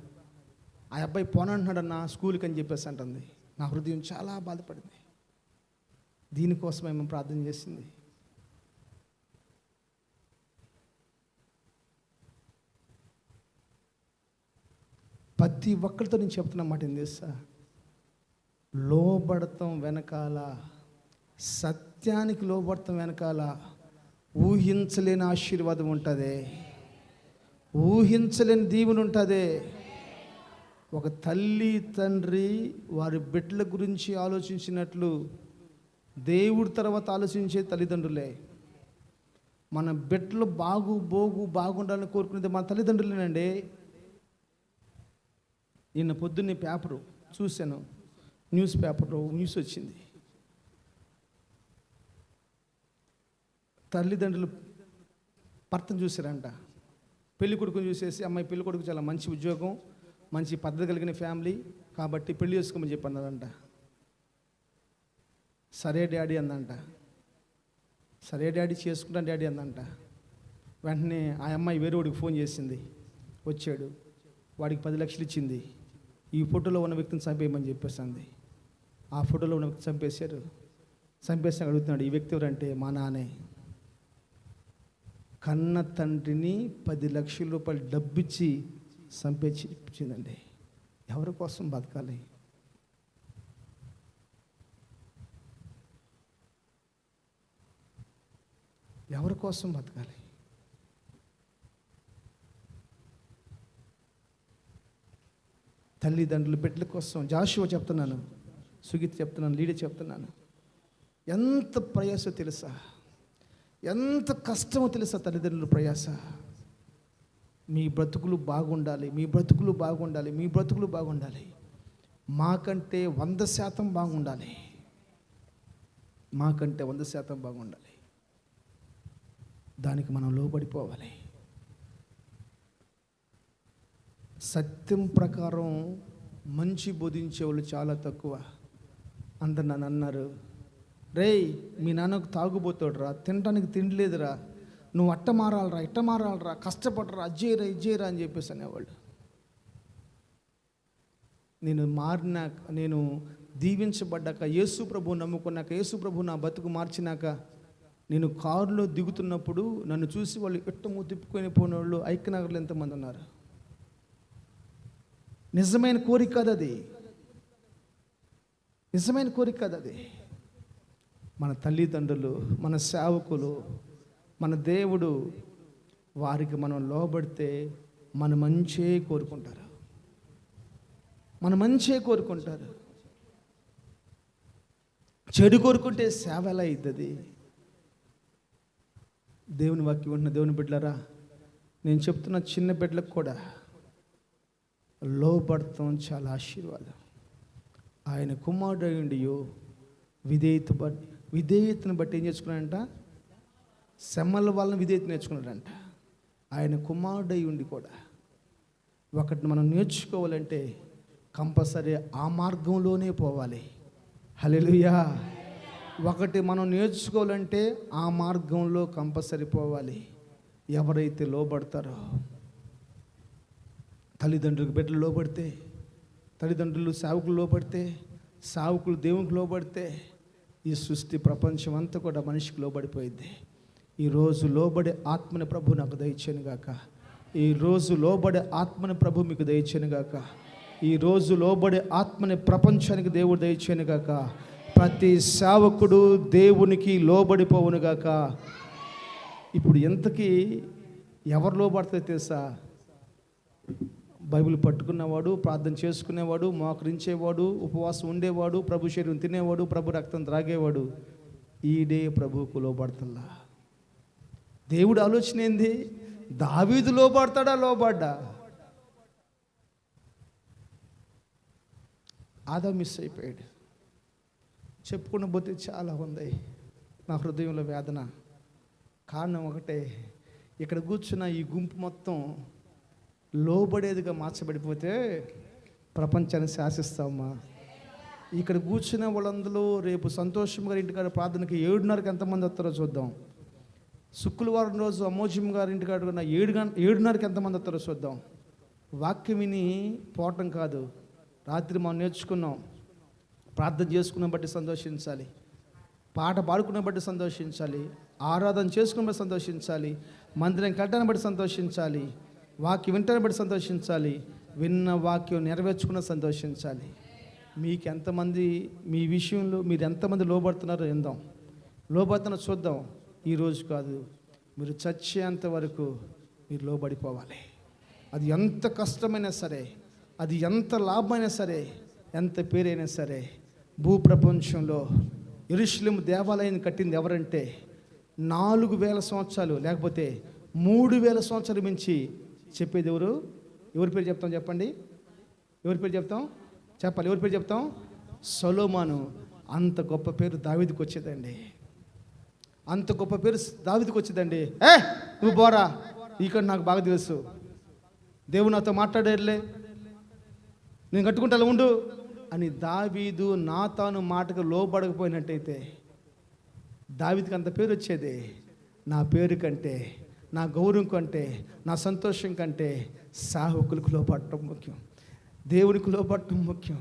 ఆ అబ్బాయి పోనంటున్నాడు అన్న స్కూల్కి అని చెప్పేసి అంటుంది. నా హృదయం చాలా బాధపడింది. దీనికోసమే మేము ప్రార్థన చేసింది. ప్రతి ఒక్కరితో నేను చెప్తున్న మాట ఏం చేస్తా, లోబడతాం వెనకాల, సత్యానికి లోబడతాం వెనకాల ఊహించలేని ఆశీర్వాదం ఉంటుంది, ఊహించలేని దీవెన ఉంటుంది. ఒక తల్లి తండ్రి వారి బిడ్డల గురించి ఆలోచించినట్లు దేవుడి తర్వాత ఆలోచించే తల్లిదండ్రులే. మన బిడ్డలు బాగుండాలని కోరుకునేది మన తల్లిదండ్రులేనండి. నిన్న పొద్దున్నే పేపరు చూశాను, న్యూస్ పేపర్లో న్యూస్ వచ్చింది. తల్లిదండ్రులు భర్తను చూశారంట. పెళ్లి కొడుకుని చూసేసి, అమ్మాయి పెళ్లి కొడుకు చాలా మంచి ఉద్యోగం, మంచి పద్ధతి కలిగిన ఫ్యామిలీ కాబట్టి పెళ్లి చేసుకోమని చెప్పన్నారంట. సరే డాడీ అందంట. సరే డాడీ చేసుకుంటాను డాడీ అందంట. వెంటనే ఆ అమ్మాయి వేరే వాడికి ఫోన్ చేసింది, వచ్చాడు, వాడికి 10 లక్షలు ఇచ్చింది. ఈ ఫోటోలో ఉన్న వ్యక్తిని చంపేయమని చెప్పేసింది. ఆ ఫోటోలో ఉన్న వ్యక్తి చంపేశారు. చంపేసి అడుగుతున్నాడు, ఈ వ్యక్తి ఎవరంటే మా నాన్నే. కన్న తండ్రిని 10 లక్షల రూపాయలు డబ్బిచ్చి చంపేసిందండి. ఎవరి కోసం బతకాలి? ఎవరి కోసం బతకాలి? తల్లిదండ్రులు బిడ్డల కోసం. జాషువా చెప్తున్నాను, సుగీత్ చెప్తున్నాను, లీడ చెప్తున్నాను. ఎంత ప్రయాసో తెలుసా, ఎంత కష్టమో తెలుసా తల్లిదండ్రుల ప్రయాస. మీ బ్రతుకులు బాగుండాలి, మీ బ్రతుకులు బాగుండాలి, మీ బ్రతుకులు బాగుండాలి. మాకంటే 100% బాగుండాలి, మాకంటే 100% బాగుండాలి. దానికి మనం లోబడిపోవాలి. సత్యం ప్రకారం మంచి బోధించే వాళ్ళు చాలా తక్కువ. అందరు నన్ను అన్నారు, రేయ్ మీ నాన్నకు తాగుబోతాడు రా, తినడానికి తిండి లేదురా, నువ్వు అట్ట మారాలరా, ఇట్ట మారాలరా, కష్టపడరా, అజ్జేయరా ఇజ్జేయరా అని చెప్పేసి అనేవాళ్ళు. నేను దీవించబడ్డాక, యేసు ప్రభు నమ్ముకున్నాక, యేసు ప్రభు నా బతుకు మార్చినాక, నేను కారులో దిగుతున్నప్పుడు నన్ను చూసి వాళ్ళు ఎట్టము తిప్పుకొని పోయిన వాళ్ళు ఐక్యనగర్లో ఎంతమంది ఉన్నారు. నిజమైన కోరిక కాదు అది, నిజమైన కోరిక కాదు అది. మన తల్లిదండ్రులు, మన సేవకులు, మన దేవుడు, వారికి మనం లోబడితే మన మంచే కోరుకుంటారు, మన మంచే కోరుకుంటారు. చెడు కోరుకుంటే సేవ ఎలా అవుతుంది? దేవుని వాక్యం ఉన్న దేవుని బిడ్డలారా, నేను చెప్తున్న చిన్న బిడ్డలకు కూడా లోబడతాం చాలా ఆశీర్వాదం. ఆయన కుమారుడు అయ్యుండియో విధేయతను బట్టి ఏం చేసుకున్నాడంట? శ్రమల వలన విధేయత నేర్చుకున్నాడంట. ఆయన కుమారుడు అయి ఉండి కూడా ఒకటి మనం నేర్చుకోవాలంటే కంపల్సరీ ఆ మార్గంలోనే పోవాలి. హల్లెలూయా. ఒకటి మనం నేర్చుకోవాలంటే ఆ మార్గంలో కంపల్సరీ పోవాలి. ఎవరైతే లోబడతారో, తల్లిదండ్రులకు బిడ్డలు లోబడితే, తల్లిదండ్రులు సేవకులు లోబడితే, సేవకులు దేవునికి లోబడితే, ఈ సృష్టి ప్రపంచం అంతా కూడా మనిషికి లోబడిపోయింది. ఈరోజు లోబడే ఆత్మని ప్రభు నాకు దయచేయను గాక. ఈరోజు లోబడే ఆత్మని ప్రభు మీకు దయచేయను గాక. ఈరోజు లోబడే ఆత్మని ప్రపంచానికి దేవుడు దయచేయను గాక. ప్రతి సేవకుడు దేవునికి లోబడిపోవును గాక. ఇప్పుడు ఎంతకీ ఎవరు లోబడితే తెలుసా? బైబిల్ పట్టుకున్నవాడు, ప్రార్థన చేసుకునేవాడు, మోకరించేవాడు, ఉపవాసం ఉండేవాడు, ప్రభు శరీరం తినేవాడు, ప్రభు రక్తం త్రాగేవాడు, ఈడే ప్రభువుకు లోబడతల్లా. దేవుడు ఆలోచన ఏంది? దావీదు లోబడతాడా? లోబడ్డా? ఆదా మిస్ అయిపోయాడు. చెప్పుకున్న పోతే చాలా ఉంది నా హృదయంలో వేదన. కారణం ఒకటే, ఇక్కడ కూర్చున్న ఈ గుంపు మొత్తం లోబడేదిగా మార్చబడిపోతే ప్రపంచాన్ని శాసిస్తామా? ఇక్కడ కూర్చున్న వాళ్ళందరూ రేపు సంతోషం గారి ఇంటికాడ ప్రార్థనకి 7:30కి ఎంతమంది వస్తారో చూద్దాం. శుక్రవారం రోజు అమోజం గారి ఇంటికాడ 7:30కి ఎంతమంది వస్తారో చూద్దాం. వాక్యం విని పోవటం కాదు, రాత్రి మనం నేర్చుకున్నాం, ప్రార్థన చేసుకున్న బట్టి సంతోషించాలి, పాట పాడుకున్న బట్టి సంతోషించాలి, ఆరాధన చేసుకున్న బట్టి సంతోషించాలి, మందిరం కట్టడాన్ని బట్టి సంతోషించాలి, వాక్యం వింటాన్ని బట్టి సంతోషించాలి, విన్న వాక్యం నెరవేర్చుకున్న సంతోషించాలి. మీకు ఎంతమంది మీ విషయంలో మీరు ఎంతమంది లోబడుతున్నారో విందాం. లోబడుతున్న చూద్దాం. ఈరోజు కాదు, మీరు చచ్చేంత వరకు మీరు లోబడిపోవాలి. అది ఎంత కష్టమైనా సరే, అది ఎంత లాభమైనా సరే, ఎంత పేరైనా సరే. భూప్రపంచంలో యెరూషలేము దేవాలయాన్ని కట్టింది ఎవరంటే 4000 సంవత్సరాలు లేకపోతే 3000 సంవత్సరాలు మించి చెప్పేది ఎవరు? ఎవరి పేరు చెప్తాం చెప్పండి? ఎవరి పేరు చెప్తాం? చెప్పాలి. ఎవరి పేరు చెప్తాం? సొలొమోను. అంత గొప్ప పేరు దావీదుకు వచ్చేదండి. అంత గొప్ప పేరు దావీదుకు వచ్చేదండి. నువ్వు బోరా, ఇక్కడ నాకు బాగా తెలుసు, దేవుడు నాతో మాట్లాడేర్లే, నేను కట్టుకుంటా ఉండు అని దావీదు నాతాను మాటకు లోబడకపోయినట్టయితే దావీదుకి అంత పేరు వచ్చేది. నా పేరు కంటే, నా గౌరవం కంటే, నా సంతోషం కంటే సేవకులకు లోబడటం ముఖ్యం, దేవునికి లోబడటం ముఖ్యం.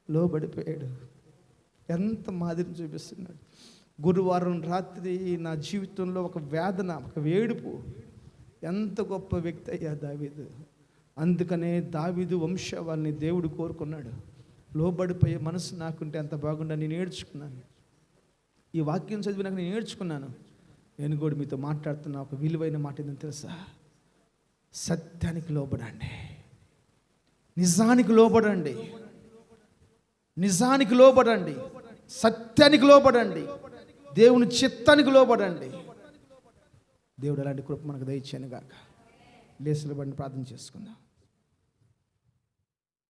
లోబడిపోయాడు. ఎంత మాదిరిని చూపిస్తున్నాడు. గురువారం రాత్రి నా జీవితంలో ఒక వేదన, ఒక వేడుపు. ఎంత గొప్ప వ్యక్తి అయ్యా దావీదు. అందుకనే దావీదు వంశావళిని దేవుడు కోరుకున్నాడు. లోబడిపోయే మనసు నాకుంటే ఎంత బాగుండని నేను నేర్చుకున్నాను. ఈ వాక్యం చదివినాక నేను నేర్చుకున్నాను. నేను కూడా మీతో మాట్లాడుతున్న ఒక విలువైన మాట ఏంటో తెలుసా? సత్యానికి లోబడండి, నిజానికి లోబడండి, నిజానికి లోబడండి, సత్యానికి లోబడండి, దేవుని చిత్తానికి లోబడండి. దేవుడు అలాంటి కృప మనకు దయచేయను గాక. లేసులు బండి ప్రార్థన చేసుకుందాం.